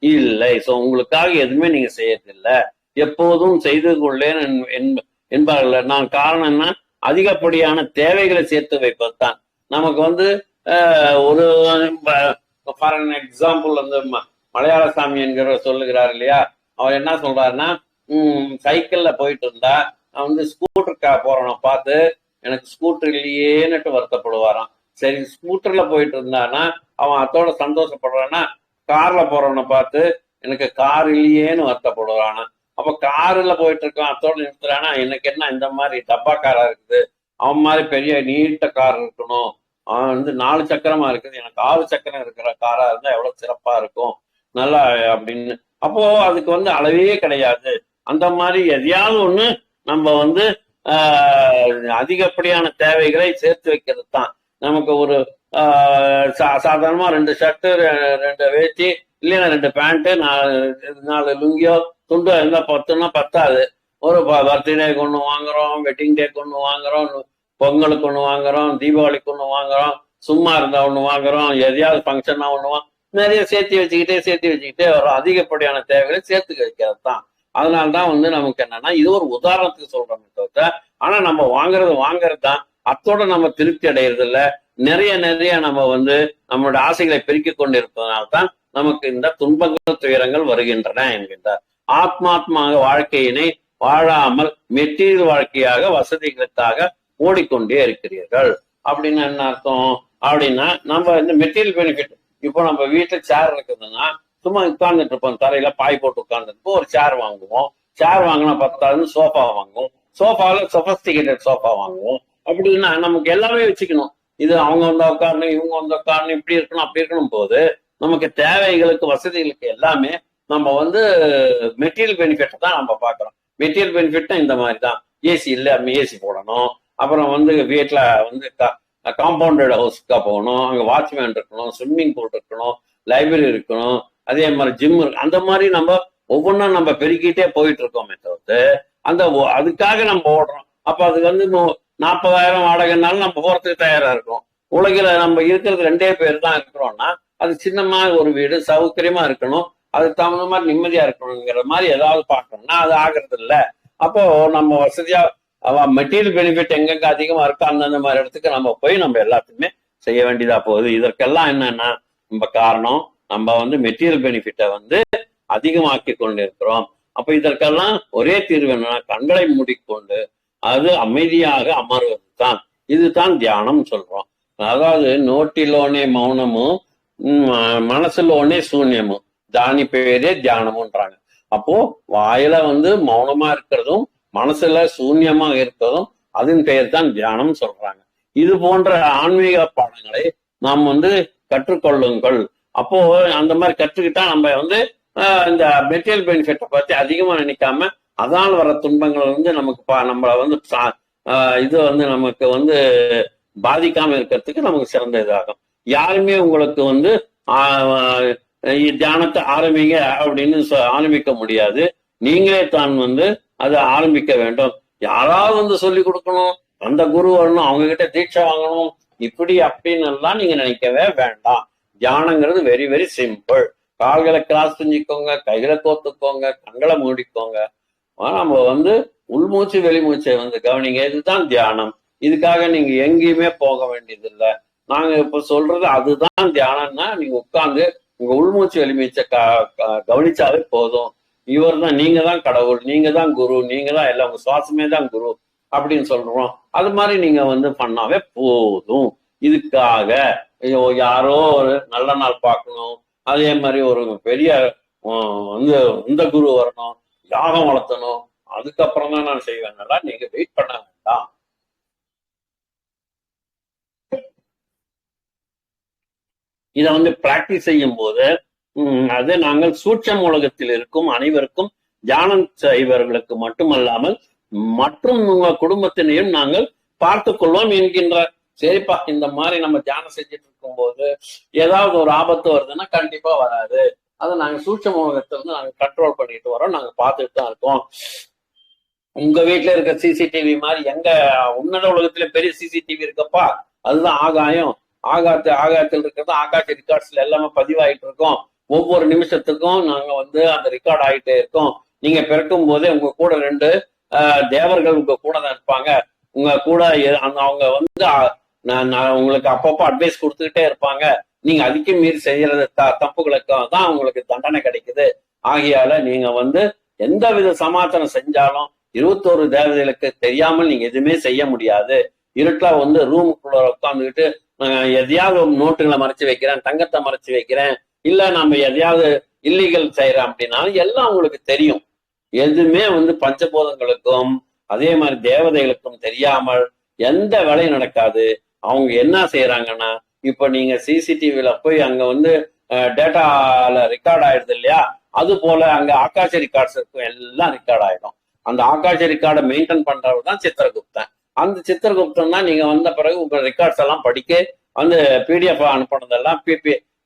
இல்லை. சோ உங்களுக்காக எதுவுமே நீங்க செய்யறதில்லை. எப்போதும் செய்து கொள்ளேன் என்பார்கள். நான் காரணம் என்ன? அதிகப்படியான தேவைகளை சேர்த்து வைப்பது தான். நமக்கு ஒரு ஃபார் எக்ஸாம்பிள் மலையாளசாமி என்கிற சொல்லுகிறார் இல்லையா, அவர் என்ன சொல்றாருன்னா, சைக்கிள்ல போயிட்டு இருந்தா ஸ்கூட்டருக்கா போறவனை பார்த்து எனக்கு ஸ்கூட்டர் இல்லையேன்னுட்டு வருத்தப்படுவாராம். சரி, ஸ்கூட்டர்ல போயிட்டு இருந்தானா அவன் அதோட சந்தோஷப்படுறான்னா, கார்ல போறவனை பார்த்து எனக்கு கார் இல்லையேன்னு வருத்தப்படுவானா. அப்ப கார்ல போயிட்டு இருக்கான், அதோட நிறுத்துறானா, எனக்கு என்ன இந்த மாதிரி டப்பா காரா இருக்குது, அவன் மாதிரி பெரிய நீட்ட கார் இருக்கணும், அவன் 4 சக்கரமா இருக்குது, எனக்கு 6 சக்கரம் இருக்கிற காரா இருந்தா எவ்வளவு சிறப்பா இருக்கும் நல்லா அப்படின்னு. அப்போ அதுக்கு அளவே கிடையாது. அந்த மாதிரி எதையாவது ஒண்ணு நம்ம அதிகப்படியான தேவைகளை சேர்த்து வைக்கிறது தான். நமக்கு ஒரு சாதாரணமா 2 ஷர்ட்டு, 2 வேட்டி, இல்லைன்னா 2 பேண்ட்டு, 4 லுங்கியோ துண்டோ இருந்தா 10ன்னா பத்தாது. ஒரு பர்த்டேக்கு ஒண்ணு வாங்குறோம், வெட்டிங் டேக்கு ஒண்ணு வாங்குறோம், பொங்கலுக்கு ஒண்ணு வாங்குறோம், தீபாவளிக்கு ஒண்ணு வாங்குறோம், சும்மா இருந்தா ஒண்ணு வாங்குறோம், எதையாவது ஃபங்க்ஷன்னா ஒண்ணு நிறைய சேர்த்து வச்சுக்கிட்டே வரும். அதிகப்படியான தேவைகளை சேர்த்து வைக்கிறது தான். அதனால்தான் நமக்கு என்னன்னா, இது ஒரு உதாரணத்துக்கு சொல்றோமே தவிர, ஆனா நம்ம வாங்குறது தான். அத்தோட நம்ம திருப்தி அடைகிறது இல்ல. நிறைய நம்ம நம்மளோட ஆசைகளை பெருக்கிக் கொண்டு இருப்பதனால்தான் நமக்கு இந்த துன்பங்கள், துயரங்கள் வருகின்றன என்கின்றார். ஆத்மாத்மாக வாழ்க்கையினை வாழாமல் மெட்டீரியல் வாழ்க்கையாக, வசதிகளுக்காக ஓடிக்கொண்டே இருக்கிறீர்கள் அப்படின்னு என்ன அர்த்தம்? அப்படின்னா நம்ம மெட்டீரியல் பெனிஃபிட். இப்போ நம்ம வீட்டுல சேர் இருக்குதுன்னா சும்மா உட்கார்ந்துட்டு இருப்போம், தரையில பாய் போட்டு உட்கார்ந்துருப்போம். ஒரு சேர் வாங்குவோம். சேர் வாங்கினா 10,000 சோஃபா வாங்குவோம். சோஃபால சொபஸ்டிகேட்டட் சோஃபா வாங்குவோம். அப்படின்னா நமக்கு எல்லாமே வச்சுக்கணும். இது அவங்க உட்காரணும், இவங்க உட்காரணும், இப்படி இருக்கணும், அப்படி இருக்கணும் போது நமக்கு தேவைகளுக்கு, வசதிகளுக்கு எல்லாமே நம்ம மெட்டீரியல் பெனிஃபிட் தான் நம்ம பாக்குறோம். மெட்டீரியல் பெனிஃபிட்னா இந்த மாதிரி தான். ஏசி இல்ல, ஏசி போடணும். அப்புறம் வீட்டுல காம்பவுண்டட் ஹவுஸ்க்கா போகணும், அங்க வாட்ச்மேன் இருக்கணும், ஸ்விம்மிங் பூல் இருக்கணும், லைப்ரரி இருக்கணும், அதே மாதிரி ஜிம் இருக்கு. அந்த மாதிரி நம்ம ஒவ்வொன்றும் நம்ம பெருக்கிட்டே போயிட்டு இருக்கோமே தவிர்த்து அதுக்காக நம்ம ஓடுறோம். அப்ப அது 40,000 வாடகைனாலும் நம்ம போறதுக்கு தயாரா இருக்கும். உலகில நம்ம இருக்கிறது 2 பேர் தான் இருக்கிறோம்னா அது சின்னமா ஒரு வீடு, சௌகரியமா இருக்கணும், அதுக்கு தகுந்த மாதிரி நிம்மதியா இருக்கணுங்கிற மாதிரி ஏதாவது பார்க்கணும்னா அது ஆகிறது இல்லை. அப்போ நம்ம வசதியா மெட்டீரியல் பெனிஃபிட் எங்கெங்க அதிகமா இருக்கோ அந்தந்த மாதிரி இடத்துக்கு நம்ம போய் நம்ம எல்லாத்தையுமே செய்ய வேண்டியதா போகுது. இதற்கெல்லாம் என்னன்னா நம்ம காரணம், நம்ம மெட்டீரியல் பெனிஃபிட்டை அதிகமாக்கி கொண்டு இருக்கிறோம். அப்ப இதற்கெல்லாம் ஒரே தீர்வு என்னன்னா கண்களை மூடிக்கொண்டு அது அமைதியாக அமர்வது தான். இதுதான் தியானம் சொல்றோம். அதாவது நோட்டிலோனே மௌனமும் மனசுலோனே சூன்யமும் தானி பேரே தியானம்ன்றாங்க. அப்போ வாயில மௌனமா இருக்கிறதும் மனசுல சூன்யமா இருக்கிறதும் அதன் பெயர் தான் தியானம் சொல்றாங்க. இது போன்ற ஆன்மீக பாடங்களை நாம் கற்றுக்கொள்ளுங்கள். அப்போ அந்த மாதிரி கற்றுக்கிட்டா நம்ம இந்த மெட்டீரியல் பெனிஃபிட்டை பத்தி அதிகமா நினைக்காம அதனால் வர துன்பங்கள் நமக்கு நம்மள இது நமக்கு பாதிக்காம இருக்கிறதுக்கு நமக்கு சிறந்த இதாகும். யாருமே உங்களுக்கு தியானத்தை ஆரம்பிங்க அப்படின்னு ஆரம்பிக்க முடியாது. நீங்களே தான் அதை ஆரம்பிக்க வேண்டும். யாராவது சொல்லி கொடுக்கணும், அந்த குரு வரணும், அவங்க கிட்ட தீட்சை வாங்கணும், இப்படி அப்படின்னு எல்லாம் நீங்க நினைக்கவே வேண்டாம். தியானங்கிறது வெரி வெரி சிம்பிள். கால்களை கிராஸ் செஞ்சுக்கோங்க, கைகளை கோத்துக்கோங்க, கண்களை மூடிக்கோங்க. நம்ம உள்மூச்சு வெளிமூச்சை கவனிங்க. இதுதான் தியானம். இதுக்காக நீங்க எங்கேயுமே போக வேண்டியது இல்லை. நாங்க இப்ப சொல்றது அதுதான் தியானம்னா நீங்க உட்கார்ந்து உங்க உள்மூச்சு வெளிமூச்சை கவனிச்சாலே போதும். இவர் தான், நீங்க தான் கடவுள், நீங்க தான் குரு, நீங்க தான் எல்லாம், உங்க சுவாசமே தான் குரு அப்படின்னு சொல்றோம். அது மாதிரி நீங்க பண்ணாவே போதும். இதுக்காக யாரோ ஒரு நல்ல நாள் பார்க்கணும், அதே மாதிரி ஒரு பெரிய இந்த குரு வரணும், யாகம் வளர்த்தணும், அதுக்கப்புறம் தான் நான் செய்வேன்னா நீங்க வெயிட் பண்ண வேண்டாம். இதை பிராக்டிஸ் செய்யும் போது அது நாங்கள் சூட்சம் உலகத்தில் இருக்கும் அனைவருக்கும் தியானம் செய்வர்களுக்கு மட்டுமல்லாமல் மற்றும் உங்க குடும்பத்தினையும் நாங்கள் பார்த்து கொள்வோம் என்கின்ற. சரிப்பா, இந்த மாதிரி நம்ம தியானம் செஞ்சுட்டு இருக்கும் போது ஏதாவது ஒரு ஆபத்து வருதுன்னா கண்டிப்பா வராது. அதை நாங்க சூட்சம் உலகத்துல நாங்க கண்ட்ரோல் பண்ணிட்டு வரோம், நாங்க பார்த்துட்டு தான் இருக்கோம். உங்க வீட்டுல இருக்க சிசிடிவி மாதிரி எங்க உன்னத உலகத்துல பெரிய சிசிடிவி இருக்கப்பா, அதுதான் ஆகாயம். ஆகாயத்தில் இருக்கிறது ஆகாஷ் ரெக்கார்ட்ஸ்ல எல்லாமே பதிவாயிட்டு இருக்கோம். ஒவ்வொரு நிமிஷத்துக்கும் நாங்க அந்த ரெக்கார்ட் ஆகிட்டே இருக்கோம். நீங்க பிறக்கும் போதே உங்க கூட 2 தேவர்கள் உங்க கூட தான் இருப்பாங்க. உங்க கூட அவங்க உங்களுக்கு அப்பப்போ அட்வைஸ் கொடுத்துக்கிட்டே இருப்பாங்க. நீங்க அதுக்கு மீறி செய்யறது தப்புகளுக்கு தான் உங்களுக்கு தண்டனை கிடைக்குது. ஆகையால நீங்க எந்த வித சமாச்சாரம் செஞ்சாலும் 21 தேவதைகளுக்கு தெரியாமல் நீங்க எதுவுமே செய்ய முடியாது. இருட்டுல ரூமுக்குள்ள உட்காந்துக்கிட்டு எதையாவது நோட்டுகளை மறைச்சு வைக்கிறேன், தங்கத்தை மறைச்சு வைக்கிறேன், இல்ல நம்ம எதையாவது இல்லீகல் செய்யறோம் அப்படின்னா எல்லாம் உங்களுக்கு தெரியும். எதுவுமே பஞ்சபூதங்களுக்கும் அதே மாதிரி தேவதைகளுக்கும் தெரியாமல் எந்த வேலையும் நடக்காது. அவங்க என்ன செய்யறாங்கன்னா, இப்ப நீங்க சிசிடிவில போய் அங்க டேட்டால ரெக்கார்ட் ஆயிடுது இல்லையா, அது போல அங்க ஆகாஷ ரெக்கார்ட்ஸ் இருக்கும், எல்லாம் ரெக்கார்ட் ஆயிடும். அந்த ஆகாஷ ரெக்கார்டை மெயின்டைன் பண்றவர் தான் சித்திரகுப்தன். அந்த சித்திரகுப்தன் தான் நீங்க வந்த பிறகு உங்க ரெக்கார்ட்ஸ் எல்லாம் படிக்க பிடிஎஃப் அனுப்பினதெல்லாம்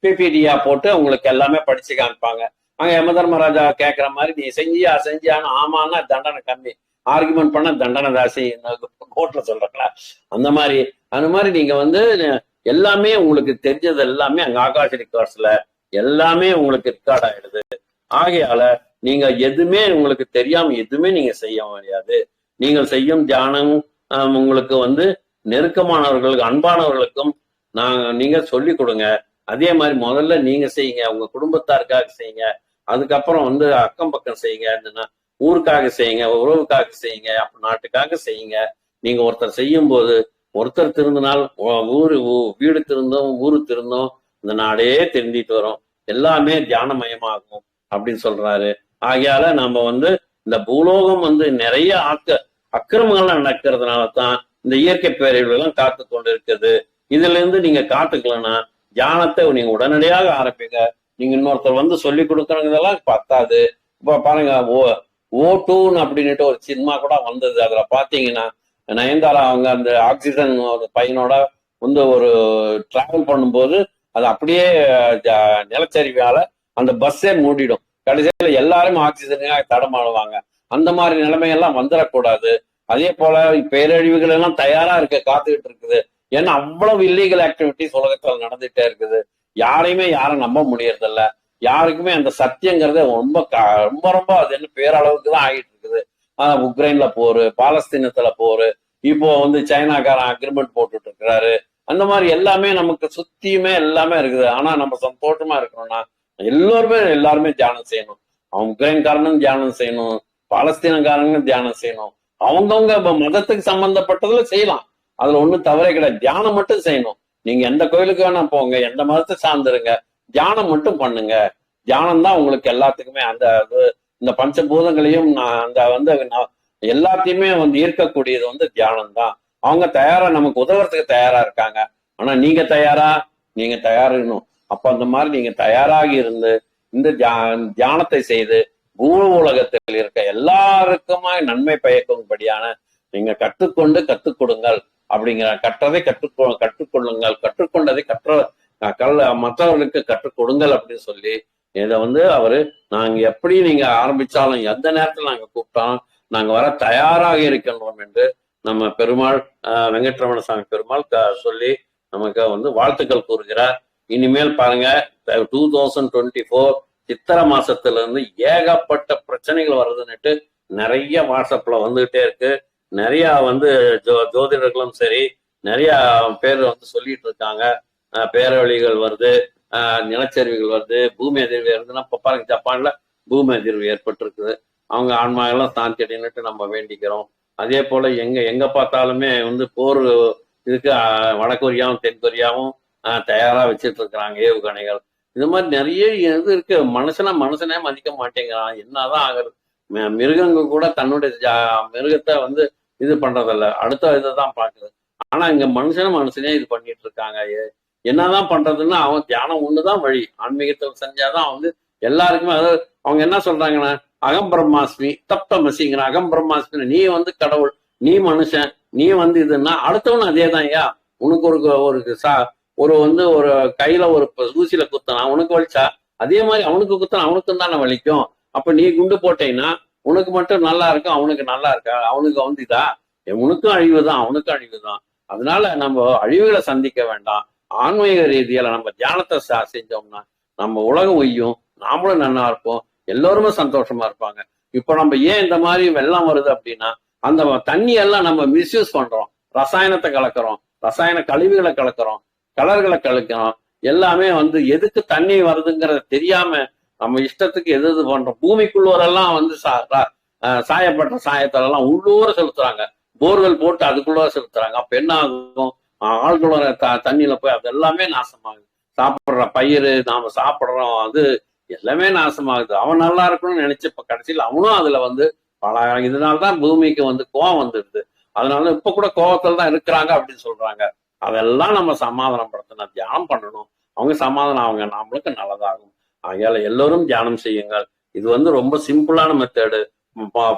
பிபிடியா போட்டு உங்களுக்கு எல்லாமே படிச்சு காமிப்பாங்க. அங்க யமதர்மராஜா கேட்கிற மாதிரி நீ செஞ்சியான்னு ஆமான்னா தண்டனை கம்மி, ஆர்குமெண்ட் பண்ண தண்டனை தாசி கோர்ட்ல சொல்றாங்களா, அந்த மாதிரி நீங்க எல்லாமே உங்களுக்கு தெரிஞ்சது எல்லாமே அங்க ஆகாஷ் ரெக்கார்ட்ஸ்ல எல்லாமே உங்களுக்கு ரெக்கார்ட் ஆயிடுது. ஆகையால நீங்க எதுவுமே உங்களுக்கு தெரியாம எதுவுமே நீங்க செய்ய முடியாது. நீங்கள் செய்யும் தியானம் உங்களுக்கு நெருக்கமானவர்களுக்கு அன்பானவர்களுக்கும் நீங்க சொல்லி கொடுங்க. அதே மாதிரி முதல்ல நீங்க செய்யுங்க, உங்க குடும்பத்தாருக்காக செய்யுங்க, அதுக்கப்புறம் அக்கம் பக்கம் செய்யுங்க, ஊருக்காக செய்யுங்க, உறவுக்காக செய்யுங்க, நாட்டுக்காக செய்யுங்க. நீங்க ஒருத்தர் செய்யும் போது ஒருத்தர் திருந்தினால் வீடு திருந்தோம், ஊரு திருந்தோம், இந்த நாடே திருந்திட்டு வரும், எல்லாமே தியானமயமாகும் அப்படின்னு சொல்றாரு. ஆகையால நம்ம இந்த பூலோகம் நிறைய அக்கிரமங்கள்லாம் நடக்கிறதுனால தான் இந்த இயற்கை பேரழிவுகள் எல்லாம் காத்து கொண்டு இருக்குது. இதுல இருந்து நீங்க காத்துக்கலன்னா தியானத்தை நீங்க உடனடியாக ஆரம்பிங்க. நீங்க இன்னொருத்தர் சொல்லி கொடுக்கறதெல்லாம் பத்தாது. இப்ப பாருங்க, O2 அப்படின்னுட்டு ஒரு சினிமா கூட வந்தது. அதுல பாத்தீங்கன்னா நயன்தாரா அவங்க அந்த ஆக்சிஜன் ஒரு பையனோட ஒரு டிராவல் பண்ணும்போது அது அப்படியே நிலச்சரிவால அந்த பஸ்ஸே மூடிடும். கடைசியில எல்லாரும் ஆக்சிஜனுக்காக தடமாடுவாங்க. அந்த மாதிரி நிலைமையெல்லாம் வந்துடக்கூடாது. அதே போல பேரழிவுகள் எல்லாம் தயாரா காத்துக்கிட்டு இருக்குது. ஏன்னா அவ்வளவு இல்லீகல் ஆக்டிவிட்டிஸ் உலகத்துல நடந்துட்டே இருக்குது. யாரும் நம்ப முடியறதில்ல. யாருக்குமே அந்த சத்தியங்கிறது ரொம்ப ரொம்ப ரொம்ப அது பேரளவுக்கு தான் ஆகிட்டு இருக்குது. உக்ரைன்ல போரு, பாலஸ்தீனத்துல போரு, இப்போ சைனாக்காரன் அக்ரிமெண்ட் போட்டுட்டு இருக்கிறாரு. அந்த மாதிரி எல்லாமே நமக்கு சுத்தியுமே எல்லாமே இருக்குது. ஆனா நம்ம சந்தோஷமா இருக்கணும்னா எல்லாருமே தியானம் செய்யணும். அவன் உக்ரைன்காரனும் தியானம் செய்யணும், பாலஸ்தீனக்காரனும் தியானம் செய்யணும். அவங்கவுங்க மதத்துக்கு சம்பந்தப்பட்டதுல செய்யலாம், அதுல ஒண்ணும் தவறே கிடையாது. தியானம் மட்டும் செய்யணும். நீங்க எந்த கோயிலுக்கு வேணா போங்க, எந்த மதத்தை சார்ந்துருங்க, தியானம் மட்டும் பண்ணுங்க. தியானம் தான் உங்களுக்கு எல்லாத்துக்குமே அந்த இந்த பஞ்சபூதங்களையும் அந்த எல்லாத்தையுமே ஈர்க்கக்கூடியது தியானம் தான். அவங்க தயாரா நமக்கு உதவுறதுக்கு தயாரா இருக்காங்க. ஆனா நீங்க தயாரா? நீங்க தயாரிக்கணும். அப்ப அந்த மாதிரி நீங்க தயாராகி இருந்து இந்த தியானத்தை செய்து பூ உலகத்தில் இருக்க எல்லாருக்குமா நன்மை பயக்கும்படியான நீங்க கற்றுக்கொண்டு கற்றுக் கொடுங்கள். அப்படிங்கிற கற்றதை கற்றுக்கொள்ளுங்கள், கற்றுக்கொண்டதை மற்றவர்களுக்கு கற்றுக் கொடுங்கள் அப்படின்னு சொல்லி இதை அவரு நாங்க எப்படி நீங்க ஆரம்பிச்சாலும் எந்த நேரத்தில் நாங்க கூப்பிட்டாலும் நாங்க வர தயாராக இருக்கின்றோம் என்று நம்ம பெருமாள் வெங்கட்ரமண சாமி பெருமாள் சொல்லி நமக்கு வாழ்த்துக்கள் கூறுகிறார். இனிமேல் பாருங்க 2024 சித்திரை மாசத்துல இருந்து ஏகப்பட்ட பிரச்சனைகள் வருதுன்னுட்டு நிறைய வாட்ஸ்அப்ல வந்துகிட்டே இருக்கு. நிறைய ஜோதிடர்களும் சரி நிறைய பேர் சொல்லிட்டு இருக்காங்க. பேரவழிகள் வருது, நிலச்சரிவுகள் வருது, பூமி அதிர்வு வருதுன்னா இப்ப பாருங்க ஜப்பான்ல பூமி அதிர்வு ஏற்பட்டிருக்குது. அவங்க ஆன்மாவெல்லாம் சாந்தி அடைந்துட்டு நம்ம வேண்டிக்கிறோம். அதே போல எங்க பார்த்தாலுமே போர் இதுக்கு வடகொரியாவும் தென்கொரியாவும் தயாரா வச்சுட்டு இருக்கிறாங்க ஏவுகணைகள். இது மாதிரி நிறைய இது இருக்கு. மனுஷனே மதிக்க மாட்டேங்கிறான். என்னதான் ஆகுறது? மிருகங்கள் கூட தன்னுடைய மிருகத்தை இது பண்றதில்ல, அடுத்த இதைதான் பாக்குது. ஆனா இங்க மனுஷனே இது பண்ணிட்டு இருக்காங்க. என்னதான் பண்றதுன்னா அவன் தியானம் ஒண்ணுதான் வழி. ஆன்மீகத்தில் செஞ்சாதான் எல்லாருக்குமே அதாவது அவங்க என்ன சொல்றாங்கன்னா அகம் பிரம்மாஸ்மி தப்தமசிங்கிற அகம் பிரம்மாஸ்மி, நீ கடவுள், நீ மனுஷன், நீ இதுன்னா அடுத்தவன் அதேதான். ஐயா உனக்கு ஒரு ஒரு கையில ஒரு ஊசியில குத்தனா உனக்கு வலிச்சா அதே மாதிரி அவனுக்கு குத்தனா அவனுக்கும் தானே வலிக்கும். அப்ப நீ குண்டு போட்டேன்னா உனக்கு மட்டும் நல்லா இருக்கும், அவனுக்கு நல்லா இருக்கா? அவனுக்கு இதா? உனக்கும் அழிவுதான், அவனுக்கும் அழிவுதான். அதனால நம்ம அழிவுகளை சந்திக்க வேண்டாம். ஆன்மீக ரீதியில நம்ம தியானத்தை செஞ்சோம்னா நம்ம உலகம் ஒய்யும், நாமளும் நல்லா இருப்போம், எல்லோருமே சந்தோஷமா இருப்பாங்க. இப்ப நம்ம ஏன் இந்த மாதிரி வெள்ளம் வருது அப்படின்னா அந்த தண்ணி எல்லாம் நம்ம மிஸ்யூஸ் பண்றோம். ரசாயனத்தை கலக்கிறோம், ரசாயன கழிவுகளை கலக்கிறோம், கலர்களை கலக்கிறோம். எல்லாமே எதுக்கு தண்ணி வருதுங்கிறத தெரியாம நம்ம இஷ்டத்துக்கு எது பண்றோம். பூமிக்குள்ளோரெல்லாம் சாயப்பட்ட சாயத்தெல்லாம் உள்ளூர செலுத்துறாங்க, போர்வெல் போட்டு அதுக்குள்ள செலுத்துறாங்க. அப்ப என்ன ஆகும்? ஆழ்குளோர தண்ணியில போய் அது எல்லாமே நாசமாகுது. சாப்பிடுற பயிர் நாம சாப்பிடுறோம், அது எல்லாமே நாசமாகுது. அவன் நல்லா இருக்கணும்னு நினைச்சு இப்ப கடைசியில் அவனும் அதுல இதனால்தான் பூமிக்கு கோவம் வந்துடுது. அதனால இப்ப கூட கோவத்துல தான் இருக்கிறாங்க அப்படின்னு சொல்றாங்க. அதெல்லாம் நம்ம சமாதானம் படுத்தணும், தியானம் பண்ணணும். அவங்க சமாதானம் அவங்க நம்மளுக்கு நல்லதாகும். ஆகையால எல்லோரும் தியானம் செய்யுங்கள். இது ரொம்ப சிம்பிளான மெத்தேடு.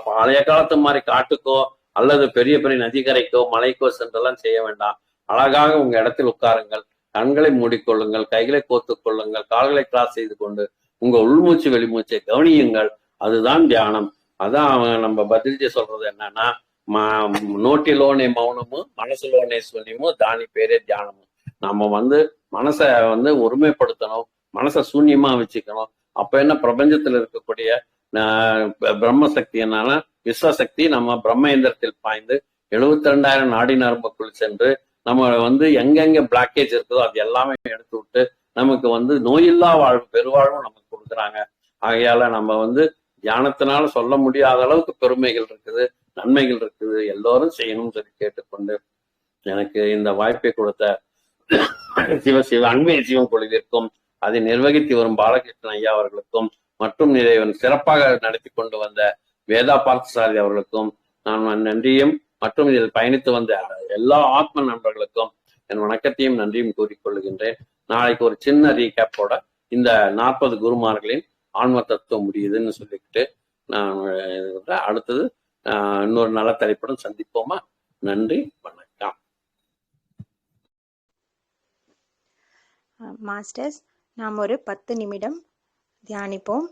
பழைய காலத்து மாதிரி காட்டுக்கோ அல்லது பெரிய பெரிய நதிக்கரைக்கோ மலைக்கோ சென்றெல்லாம் செய்ய வேண்டாம். அழகாக உங்க இடத்தில் உட்காருங்கள், கண்களை மூடிக்கொள்ளுங்கள், கைகளை கோத்துக் கொள்ளுங்கள், கால்களை கிராஸ் செய்து கொண்டு உங்க உள்மூச்சு வெளிமூச்சை கவனியுங்கள். அதுதான் தியானம். அதான் நம்ம பதில்ஜி சொல்றது என்னன்னா நோட்டிலோனே மௌனமும் மனசுலோனே சூன்யமும் தானி பேரே தியானமும். நம்ம மனசை ஒருமைப்படுத்தணும், மனசை சூன்யமா வச்சுக்கணும். அப்ப என்ன பிரபஞ்சத்துல இருக்கக்கூடிய பிரம்ம சக்தி என்னன்னா விஸ்வசக்தி நம்ம பிரம்மேந்திரத்தில் பாய்ந்து 72,000 நாடி நரம்புக்குள் சென்று நம்ம எங்கெங்க பிளாக்கேஜ் இருக்குதோ அது எல்லாமே எடுத்து விட்டு நமக்கு நோயில்லா வாழ்வு பெருவாழ்வும் நமக்கு கொடுக்குறாங்க. ஆகையால நம்ம தியானத்தினால சொல்ல முடியாத அளவுக்கு பெருமைகள் இருக்குது, நன்மைகள் இருக்குது. எல்லோரும் செய்யணும்னு சொல்லி கேட்டுக்கொண்டு எனக்கு இந்த வாய்ப்பை கொடுத்த அன்பே சிவம் குழுவிற்கும் அதை நிர்வகித்து வரும் பாலகிருஷ்ணன் ஐயா அவர்களுக்கும் மற்றும் இறைவன் சிறப்பாக நடத்தி கொண்டு வந்த வேதா பார்த்தசாரதி அவர்களுக்கும் நான் நன்றியும் மற்றும் இதில் பயணித்து வந்த எல்லா ஆத்ம நண்பர்களுக்கும் என் வணக்கத்தையும் நன்றியும் கூறிக்கொள்கின்றேன். நாளைக்கு ஒரு சின்ன ரீகேப்போட இந்த 40 குருமார்களின் ஆன்ம தத்துவம் முடியுதுன்னு சொல்லிக்கிட்டு நான் அடுத்தது இன்னொரு நல்ல தலைப்புடன் சந்திப்போமா? நன்றி, வணக்கம். மாஸ்டர்ஸ், நாம் ஒரு 10 நிமிடம் தியானிப்போம்.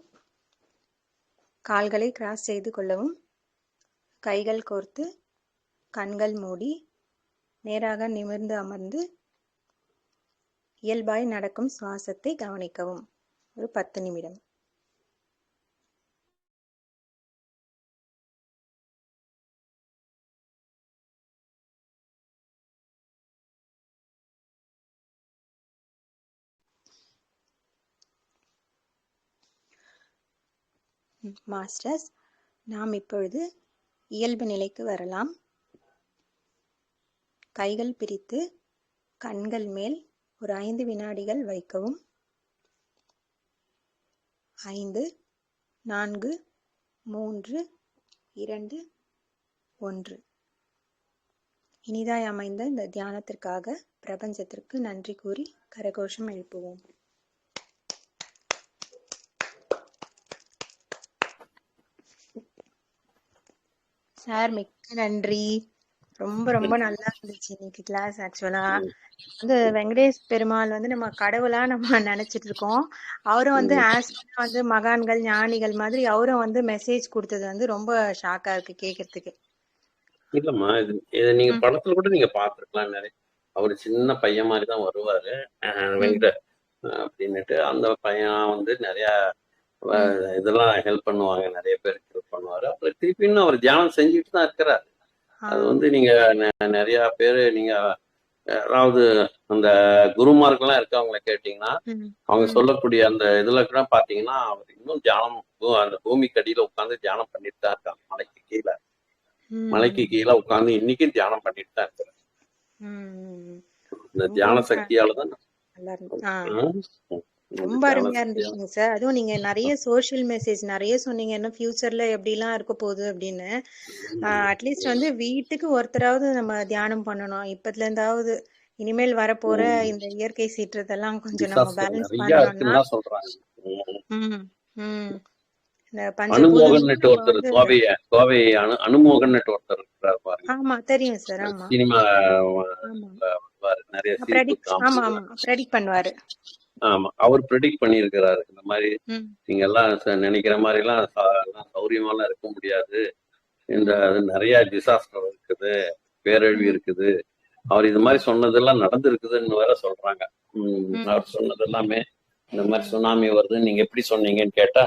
கால்களை கிராஸ் செய்து கொள்ளவும், கைகள் கோர்த்து, கண்கள் மூடி, நேராக நிமிர்ந்து அமர்ந்து இயல்பாய் நடக்கும் சுவாசத்தை கவனிக்கவும். ஒரு 10 நிமிடம். மாஸ்டர்ஸ், நாம் இப்பொழுது இயல்பு நிலைக்கு வரலாம். கைகள் பிரித்து கண்கள் மேல் ஒரு 5 வினாடிகள் வைக்கவும். 5, 4, 3, 2, 1. இனிதாய் அமைந்த இந்த தியானத்திற்காக பிரபஞ்சத்திற்கு நன்றி கூறி கரகோஷம் எழுப்புவோம். சார், மிக்க நன்றி. ரொம்ப ரொம்ப நல்லா இருந்துச்சு இன்னைக்கு கிளாஸ். ஆக்சுவலா வெங்கடேஷ் பெருமாள் நம்ம கடவுளா நம்ம நினைச்சிட்டு இருக்கோம். அவரும் மகான்கள் ஞானிகள் மாதிரி அவரும் மெசேஜ் கொடுத்தது ரொம்ப ஷாக்கா இருக்கு கேக்குறதுக்கு. இல்லம்மா, இது நீங்க படத்துல கூட நீங்க பாத்துருக்கலாம். நிறைய அவரு சின்ன பையன் மாதிரிதான் வருவாரு வெங்கட அப்படின்னுட்டு. அந்த பையன் நிறைய இதெல்லாம் ஹெல்ப் பண்ணுவாங்க, நிறைய பேருக்கு ஹெல்ப் பண்ணுவாரு. அப்புறம் திருப்பி இன்னும் அவர் தியானம் செஞ்சுட்டு தான் இருக்கிறாரு. அது நீங்க நிறைய பேரு நீங்க அதாவது அந்த குருமார்கள்லாம் இருக்கவங்களை கேட்டீங்கன்னா அவங்க சொல்லக்கூடிய அந்த இதுல கூட பாத்தீங்கன்னா அவர் இன்னும் தியானம் அந்த பூமிக்கு அடியில உட்கார்ந்து தியானம் பண்ணிட்டு தான் இருக்காங்க. மலைக்கு கீழே உட்கார்ந்து இன்னைக்கும் தியானம் பண்ணிட்டு தான் இருக்கிறார். இந்த தியான சக்தியாலதான். ரொம்ப அருமையா இருந்துச்சுங்க சார். அதுவும் நீங்க நிறைய சோசியல் மெசேஜ் நிறைய சொன்னீங்க. இன்னும் ஃபியூச்சர்ல எப்படி எல்லாம் இருக்க போகுது அப்படின்னு. அட்லீஸ்ட் வீட்டுக்கு ஒருத்தராவது நம்ம தியானம் பண்ணணும் இப்பத்துல இருந்தாவது. இனிமேல் வரப்போற இந்த இயற்கை சீற்றத்தெல்லாம் கொஞ்சம் நம்ம பேலன்ஸ் பண்ணணும்னா சொல்றாங்க. அனுமோகன் ஒருத்தர் இருக்கிறார் பாருங்க. ஆமா, தெரியும் சார். ஆமா, சினிமா நிறைய ப்ரெடிக்ட் பண்ணுவாரு. ஆமா, அவர் ப்ரெடிக்ட் பண்ணியிருக்கிறாரு. இந்த மாதிரி நீங்க எல்லாம் நினைக்கிற மாதிரி எல்லாம் சௌரியமா எல்லாம் இருக்க முடியாது. இந்த நிறைய டிசாஸ்டர் இருக்குது, பேரழிவு இருக்குது. அவர் இது மாதிரி சொன்னதெல்லாம் நடந்திருக்குதுன்னு வேற சொல்றாங்க. அவர் சொன்னது எல்லாமே இந்த மாதிரி சுனாமி வருது, நீங்க எப்படி சொன்னீங்கன்னு கேட்டா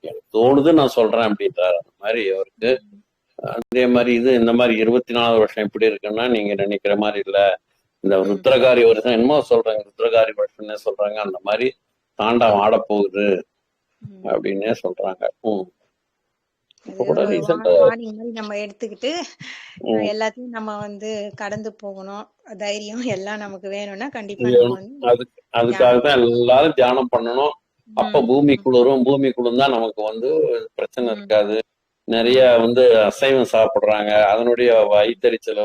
எனக்கு தோணுது நான் சொல்றேன் அப்படின்றாரு. அந்த மாதிரி அவருக்கு அதே மாதிரி இந்த மாதிரி 24 வருஷம் எப்படி இருக்குன்னா நீங்க நினைக்கிற மாதிரி இல்ல. இந்த ருத்ரகாரி வருஷம் என்னமோ சொல்றாங்க, ருத்ரகாரி வருஷம்னே சொல்றாங்க. அந்த மாதிரி தாண்டவம் ஆட போகுது அப்படின்னே சொல்றாங்க. நம்ம எடுத்துக்கிட்டு எல்லாத்தையும் நம்ம கடந்து போகணும். தைரியம் எல்லாம் நமக்கு வேணும்னா கண்டிப்பா அதுக்காகதான் எல்லாரும் தியானம் பண்ணணும். அப்ப பூமி குளிரும் தான் நமக்கு பிரச்சனை இருக்காது. நிறைய அசைவம் சாப்பிடுறாங்க, அதனுடைய வயிற்றறிச்சல்,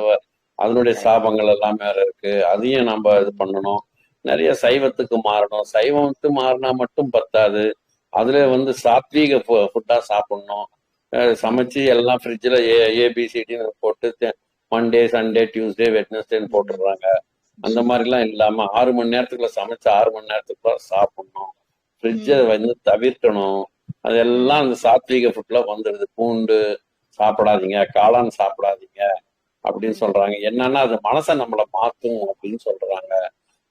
அதனுடைய சாபங்கள் எல்லாமே வேற இருக்கு. அதையும் நம்ம இது பண்ணணும். நிறைய சைவத்துக்கு மாறணும். சைவத்துக்கு மாறினா மட்டும் பத்தாது, அதுல சாத்வீக ஃபுட்டா சாப்பிடணும். சமைச்சு எல்லாம் ஃப்ரிட்ஜில் ஏபிசிடின்னு போட்டு மண்டே சண்டே டியூஸ்டே வெட்னஸ்டேன்னு போட்டுடுறாங்க. அந்த மாதிரிலாம் இல்லாம 6 மணி நேரத்துக்குள்ள சமைச்சு 6 மணி நேரத்துக்குள்ள சாப்பிடணும். ஃப்ரிட்ஜை தவிர்க்கணும். அதெல்லாம் அந்த சாத்வீக ஃபுட்ல வந்துடுது. பூண்டு சாப்பிடாதீங்க, காளான் சாப்பிடாதீங்க அப்படின்னு சொல்றாங்க. என்னன்னா அது மனசை நம்மளை மாத்தும் அப்படின்னு சொல்றாங்க.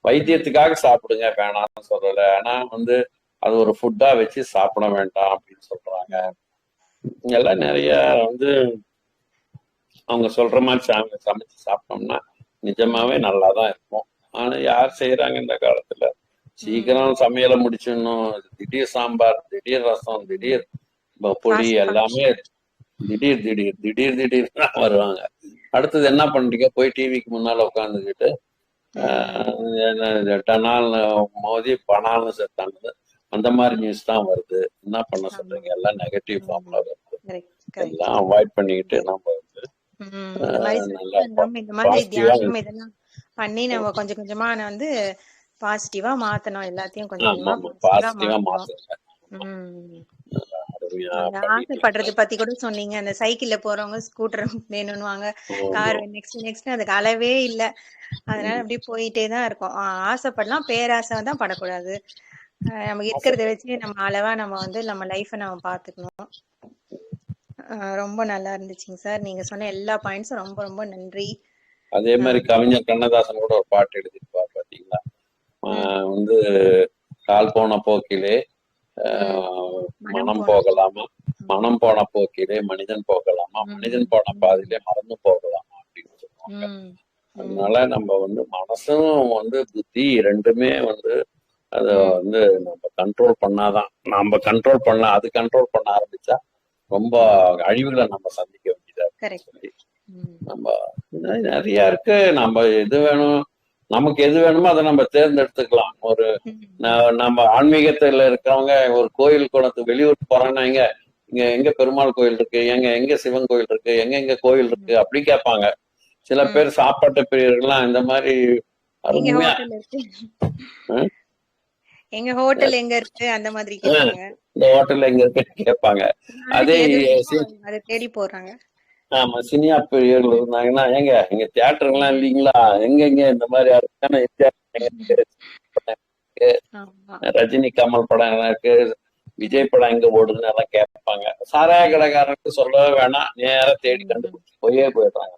வைத்தியத்துக்காக சாப்பிடுங்க வேணாம்னு சொல்லல, ஆனா அது ஒரு ஃபுட்டா வச்சு சாப்பிட வேண்டாம் அப்படின்னு சொல்றாங்க. எல்லாம் நிறைய அவங்க சொல்ற மாதிரி சமைச்சு சாப்பிட்டோம்னா நிஜமாவே நல்லாதான் இருக்கும். ஆனா யார் செய்யறாங்க இந்த காலத்துல? சீக்கிரம் சமையலை முடிச்சிடணும், திடீர் சாம்பார், திடீர் ரசம், திடீர் பொடி, எல்லாமே திடீர் தான் வருவாங்க. அடுத்தது என்ன பண்றீங்க? போய் டிவிக்கு முன்னால உட்காந்துக்கிட்டு டனால் மோதி பணாலும் செத்தாங்க, அந்த மாதிரி நியூஸ் தான் வருது. என்ன பண்ண சொல்றீங்க? எல்லாம் நெகட்டிவ் ஃபார்ம்ல வருது. எல்லாம் அவாய்ட் பண்ணிக்கிட்டு நம்ம பண்ணி நம்ம கொஞ்சம் கொஞ்சமா பாசிட்டிவா மாத்தணும். எல்லாத்தையும் பாசிட்டிவா மாத்தணும். ஆசைப்படுறது பத்தி கூட சொன்னீங்க. அந்த சைக்கிள்ல போறவங்க ஸ்கூட்டர் வேணும்னுவாங்க, கார் நெக்ஸ்ட் அதுக்கு அளவே இல்ல. அதனால அப்படியே போயிட்டே தான் இருக்கும். ஆசைப்படலாம், பேராசை தான் படக்கூடாது. நம்ம இருக்கிறத வச்சு நம்ம அளவா நம்ம நம்ம லைஃப நம்ம பாத்துக்கணும். ரொம்ப நல்லா இருந்துச்சுங்க சார். நீங்க சொன்ன எல்லா பாயிண்ட்ஸும் ரொம்ப ரொம்ப நன்றி. அதே மாதிரி கவிஞர் கண்ணதாசன் கூட ஒரு பாட்டு எழுதிருப்பார் பாத்தீங்களா? கால் போன போக்கிலே மனம் போகலாமா, மனம் போன போக்கிலே மனிதன் போகலாமா, மனிதன் போன பாதியிலே மறந்து போகலாமா அப்படின்னு சொல்லுவாங்க. அதனால நம்ம மனசும் புத்தி ரெண்டுமே அதை நம்ம கண்ட்ரோல் பண்ணாதான், நம்ம கண்ட்ரோல் பண்ண, அது கண்ட்ரோல் பண்ண ஆரம்பிச்சா ரொம்ப அழிவுகளை நம்ம சந்திக்க வேண்டியதா கரெக்ட். இருக்கு. நம்ம நிறைய இருக்கு. நம்ம எது வேணும், நமக்கு எது வேணுமோ அதை நம்ம தேர்ந்தெடுத்துக்கலாம். ஒரு நம்ம ஆன்மீகத்துல இருக்கிறவங்க ஒரு கோயில் குளத்து வெளியூர் போறாங்கன்னா, இங்க இங்க எங்க பெருமாள் கோயில் இருக்கு, எங்க சிவன் கோயில் இருக்கு, எங்க கோயில் இருக்கு அப்படி கேட்பாங்க. சில பேர் சாப்பாட்டு பிரியர்கள்லாம் இந்த மாதிரி அருமையா எங்க ஹோட்டல் எங்க இருக்கு அந்த மாதிரி கேட்பாங்க. இந்த ஹோட்டல்ல எங்க இருக்கு கேட்பாங்க. அதே அதை தேடி போறாங்க. ஆமா, சினிமா பிரியர்கள் இருந்தாங்கன்னா, ஏங்க இங்க தியேட்டர் எல்லாம் இல்லீங்களா, எங்க இந்த மாதிரி அருமையான ரஜினி கமல் படம் இருக்கு, விஜய் படம் எங்க ஓடுதுன்னு எல்லாம் கேட்பாங்க. சாராய கடைக்காரனுக்கு சொல்லவே வேணாம், நேரா தேடி கண்டுபிடிச்சு போயிடுறாங்க.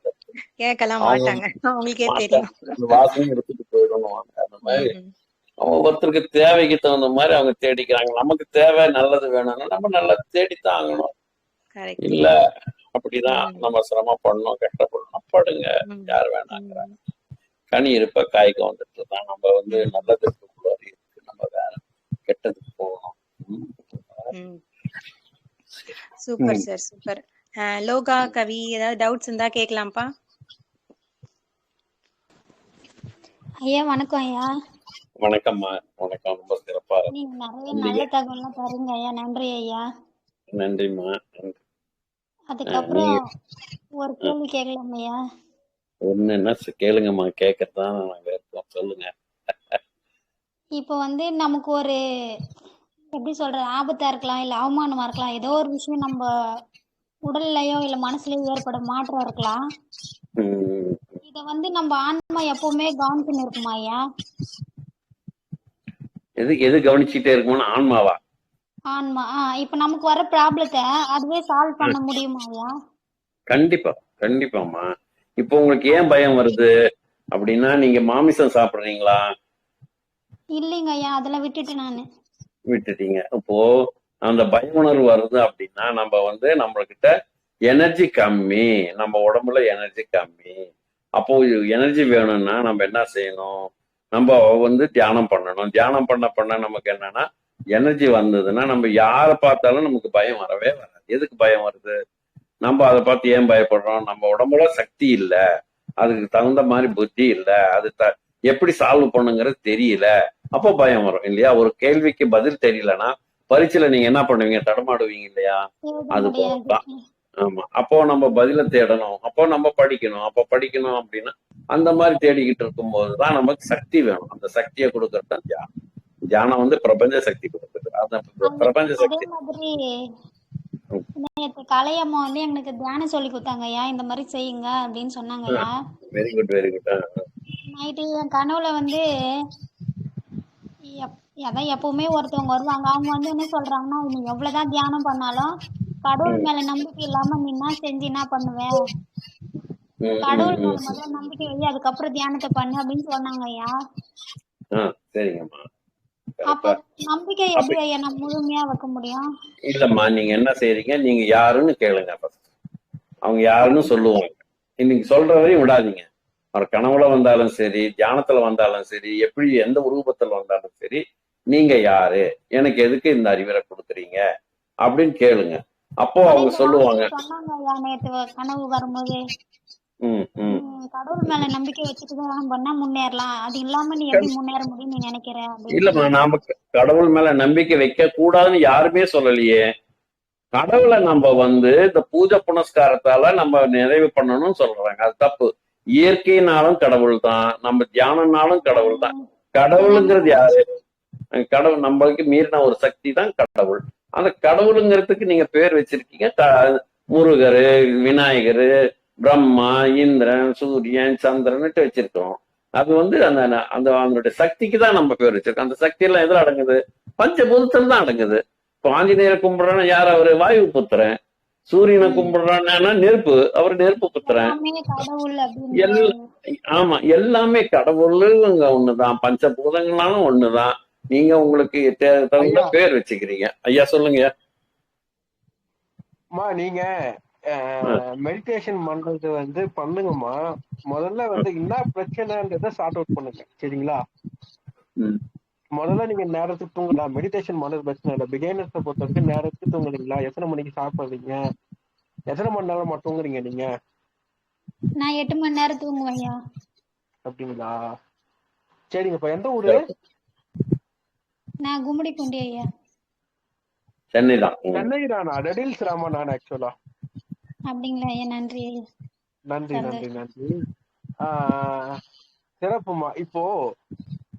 கேட்கலாம் மாட்டாங்க, அவங்களுக்கே தெரியும். வாசனை எடுத்துட்டு போயிடணும். அந்த மாதிரி அவங்க ஒருத்தருக்கு தேவைக்கு தகுந்த மாதிரி அவங்க தேடிக்கிறாங்க. நமக்கு தேவை நல்லது வேணும்னா நம்ம நல்லது தேடித்தான் ஆகணும். இல்ல அப்படிதான் நம்ம சிரமம் பண்ணணும், கஷ்டப்படணும். படுங்க, யார் வேணாங்கிறாங்க. கனி இருப்ப காய்க்கு வந்துட்டு தான் நம்ம நல்லதுக்கு இருக்கு, நம்ம வேற கெட்டதுக்கு போகணும். Super sir, super. லோகா, கவி, ஏதாவது டவுட்ஸ் இருந்தா கேட்கலாம்ப்பா. ஐயா வணக்கம். ஐயா வணக்கம்மா. வணக்கம். ரொம்ப சிறப்பா நீங்க நிறைய நல்ல தகவல்லாம் தருங்க ஐயா. நன்றி ஐயா. நன்றிம்மா. அதுக்கப்புறம் ஒரு கேள்வி கேட்கலாம் ஐயா. ஒண்ணுன்னா கேளுங்கம்மா, கேட்கத்தான் நாங்க இருக்கோம், சொல்லுங்க. இப்போ நமக்கு ஒரு எப்படி சொல்ற ஆபத்தா இருக்கலாம், இல்ல அவமானமா இருக்கலாம், ஏதோ ஒரு விஷயம் நம்ம உடல்லையோ இல்ல மனசுலயோ ஏற்படும் மாற்றம் இருக்கலாம். இத நம்ம ஆன்மா எப்பவுமே கவனிச்சுன்னு இருக்குமா ஐயா? எது கவனிச்சுட்டே இருக்குமா ஆன்மாவா? ஆன்மா இப்ப நமக்கு வர ப்ராப்ளத்தை அதுவே சால்வ் பண்ண முடியுமா ஐயா? கண்டிப்பா, கண்டிப்பாம்மா. இப்போ உங்களுக்கு ஏன் பயம் வருது அப்படின்னா, நீங்க மாமிசம் சாப்பிடுறீங்களா? இல்லைங்க ஐயா, அதெல்லாம் விட்டுட்டீங்க. இப்போ அந்த பய உணர்வு வருது அப்படின்னா, நம்ம நம்மகிட்ட எனர்ஜி கம்மி, நம்ம உடம்புல எனர்ஜி கம்மி. அப்போ எனர்ஜி வேணும்னா நம்ம என்ன செய்யணும், நம்ம தியானம் பண்ணணும். தியானம் பண்ண நமக்கு என்னன்னா, எனர்ஜி வந்ததுன்னா நம்ம யாரை பார்த்தாலும் நமக்கு பயம் வரவே வராது. எதுக்கு பயம் வருது? நம்ம அதை பார்த்து ஏன் பயப்படுறோம்? நம்ம உடம்புல சக்தி இல்ல, அதுக்கு தகுந்த மாதிரி புத்தி இல்ல, அது எப்படி சால்வ் பண்ணுங்கிறது தெரியல, அப்போ பயம் வரும் இல்லையா? ஒரு கேள்விக்கு பதில் தெரியலன்னா பரீட்சையில நீங்க என்ன பண்ணுவீங்க? தடமாடுவீங்க இல்லையா? அது போலதான். ஆமா, அப்போ நம்ம பதில தேடணும், அப்போ நம்ம படிக்கணும். அப்போ படிக்கணும் அப்படின்னா அந்த மாதிரி தேடிக்கிட்டு இருக்கும் போதுதான் நமக்கு சக்தி வேணும். அந்த சக்தியை கொடுக்கறது தான் தியானம். தியானம் பிரபஞ்ச சக்தி கொடுக்குது. அந்த பிரபஞ்ச சக்தி கலையம்மா எனக்கு தியானம் சொல்லி கொடுத்தாங்க ஐயா, இந்த மாதிரி செய்யுங்க அப்படின்னு சொன்னாங்க ஐயா. Very good, very good. Night என் கனவுல அதான் எப்பவுமே ஒருத்தவங்க வருவாங்க. அவங்க என்ன சொல்றாங்கன்னா, நீ எவ்வளவுதான் தியானம் பண்ணாலும் கடவுள் மேல நம்பிக்கை இல்லாம நீ என்ன செஞ்சு என்ன பண்ணுவேன், கடவுள் மேல முதல்ல நம்பிக்கை வை, அதுக்கப்புறம் தியானத்தை பண்ணு அப்படின்னு சொன்னாங்க ஐயா. சரிங்கம்மா. அப்ப நம்பிக்கை எப்படி ஐயா நம்ம முழுமையா வைக்க முடியும்? இல்லம்மா, நீங்க என்ன செய்றீங்க, நீங்க யாருன்னு கேளுங்க. அவங்க யாருன்னு சொல்லுவாங்க. இன்னைக்கு சொல்ற வரையும் விடாதீங்க. அவர் கனவுல வந்தாலும் சரி, தியானத்துல வந்தாலும் சரி, எப்படி எந்த உருவத்துல வந்தாலும் சரி, நீங்க யாரு, எனக்கு எதுக்கு இந்த அறிவுரை கொடுக்குறீங்க அப்படின்னு கேளுங்க. அப்போ அவங்க சொல்லுவாங்க. கனவு வரும்போது கடவுள் மேல நம்பிக்கை வச்சுட்டு பண்ணா முன்னேறலாம், அது இல்லாம நீ எப்படி முன்னேற முடியும் நீ நினைக்கிற? இல்லம்மா, நாம கடவுள் மேல நம்பிக்கை வைக்க கூடாதுன்னு யாருமே சொல்லலையே. கடவுளை நம்ம இந்த பூஜை புனஸ்காரத்தால நம்ம நிறைவு பண்ணணும்னு சொல்றாங்க. அது தப்பு. இயற்கையினாலும் கடவுள் தான், நம்ம தியானம்னாலும் கடவுள் தான். கடவுளுங்கிறது யாரு? கடவுள் நம்மளுக்கு மீறின ஒரு சக்தி தான் கடவுள். அந்த கடவுளுங்கிறதுக்கு நீங்க பேர் வச்சிருக்கீங்க. முருகரு, விநாயகரு, பிரம்மா, இந்திரன், சூரியன், சந்திரன்ட்டு வச்சிருக்கோம். அது அந்த அதனுடைய சக்திக்கு தான் நம்ம பேர் வச்சிருக்கோம். அந்த சக்தி எல்லாம் எதுல அடங்குது? பஞ்சபூதத்துல தான் அடங்குது. இப்போ ஆஞ்சநேயரை கும்பிடுறோன்னா யார் அவரு? வாயு புத்திரன். சூரியனை கும்பிடுறான்னா நெருப்பு, அவர் நெருப்பு புத்திரன். ஆமா, எல்லாமே கடவுளுங்க ஒண்ணுதான், பஞ்சபூதங்களாலும் ஒண்ணுதான். நீங்க உங்களுக்கு தகுந்த பேர் வச்சுக்கிறீங்க. ஐயா சொல்லுங்க. நீங்க மெடிடேஷன் பண்றது பண்ணுங்கம்மா. முதல்ல என்ன பிரச்சனைன்றத சார்ட் அவுட் பண்ணுங்க, சரிங்களா? முதல்ல நீங்க நேரத்துக்கு தூங்கலாம். மெடிடேஷன் பண்ணது பிரச்சனை இல்லை. பிகைனர்ஸை பொறுத்த வரைக்கும் நேரத்துக்கு தூங்குறீங்களா? எத்தனை மணிக்கு சாப்பிடுறீங்க? எத்தனை மணி நேரமா தூங்குறீங்க நீங்க? நான் 8 மணி நேரம் தூங்குவேன் ஐயா. அப்படிங்களா? சரிங்க. இப்ப எந்த ஊரு? நான் கும்மிடி பூண்டி ஐயா. சென்னை தான். சென்னை தானா? ரெடில்ஸ் ராமா நான் ஆக்சுவலா. அப்படிங்களா ஐயா? நன்றி ஐயா. நன்றி நன்றி நன்றி. சிறப்புமா. இப்போ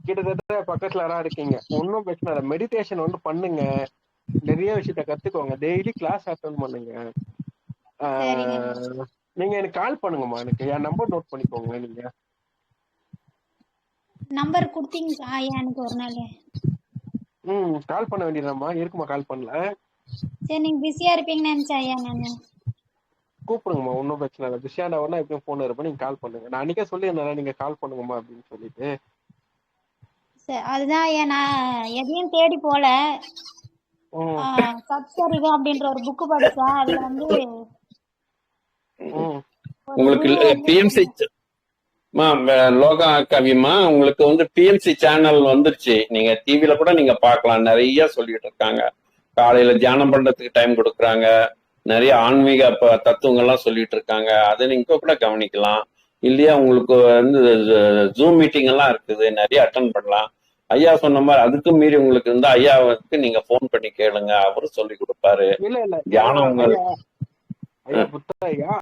கிட்டத்தட்ட பக்கத்துல யாரா இருக்கீங்க, ஒன்னும் பிரச்சனை இல்லை. மெடிடேஷன் வந்து பண்ணுங்க, நிறைய விஷயத்த கத்துக்கோங்க, டெய்லி கிளாஸ் அட்டெண்ட் பண்ணுங்க. நீங்க எனக்கு கால் பண்ணுங்கம்மா. எனக்கு என் நம்பர் நோட் பண்ணிக்கோங்க. நீங்க நம்பர் கொடுத்தீங்க ஐயா எனக்கு ஒரு நாள். கால் பண்ண வேண்டியதாம்மா. இருக்குமா? கால் பண்ணல. சரி, நீங்க பிஸியா இருப்பீங்கன்னு நினைச்சேன் ஐயா. நானு கூப்பிடுங்கம்மா, ஒன்னும் பிரச்சனை இல்லை. பிஸியானவனா எப்பயும் போன் இருப்பேன், நீங்க கால் பண்ணுங்க. நான் அன்னைக்கே சொல்லியிருந்தேன் நீங்க கால் பண்ணுங்கம்மா அப்படின்னு சொல்லிட்டு. அதுதான் ஐயா, நான் எதையும் தேடி போல. சப்தரிகம் அப்படின்ற ஒரு புக்கு படிச்சேன். அதுல வந்து உங்களுக்கு பிஎம்சி லோகா கவிமா, உங்களுக்கு வந்து பிஎம்சி சேனல் வந்துருச்சு. நீங்க டிவில கூட நீங்க பார்க்கலாம். நிறைய சொல்லிட்டு இருக்காங்க. காலையில தியானம் பண்றதுக்கு டைம் கொடுக்குறாங்க. நிறைய ஆன்மீக தத்துவங்கள்லாம் சொல்லிட்டு இருக்காங்க. அதை நீங்க கூட கவனிக்கலாம். இல்லையா, உங்களுக்கு வந்து ஜூம் மீட்டிங் எல்லாம் இருக்குது, நிறைய அட்டன் பண்ணலாம். ஐயா சொன்ன மாதிரி அதுக்கும் மீறி உங்களுக்கு இருந்தா ஐயாவுக்கு நீங்க போன் பண்ணி கேளுங்க, அவரு சொல்லி கொடுப்பாரு. இல்ல இல்ல தியானம் ஐயா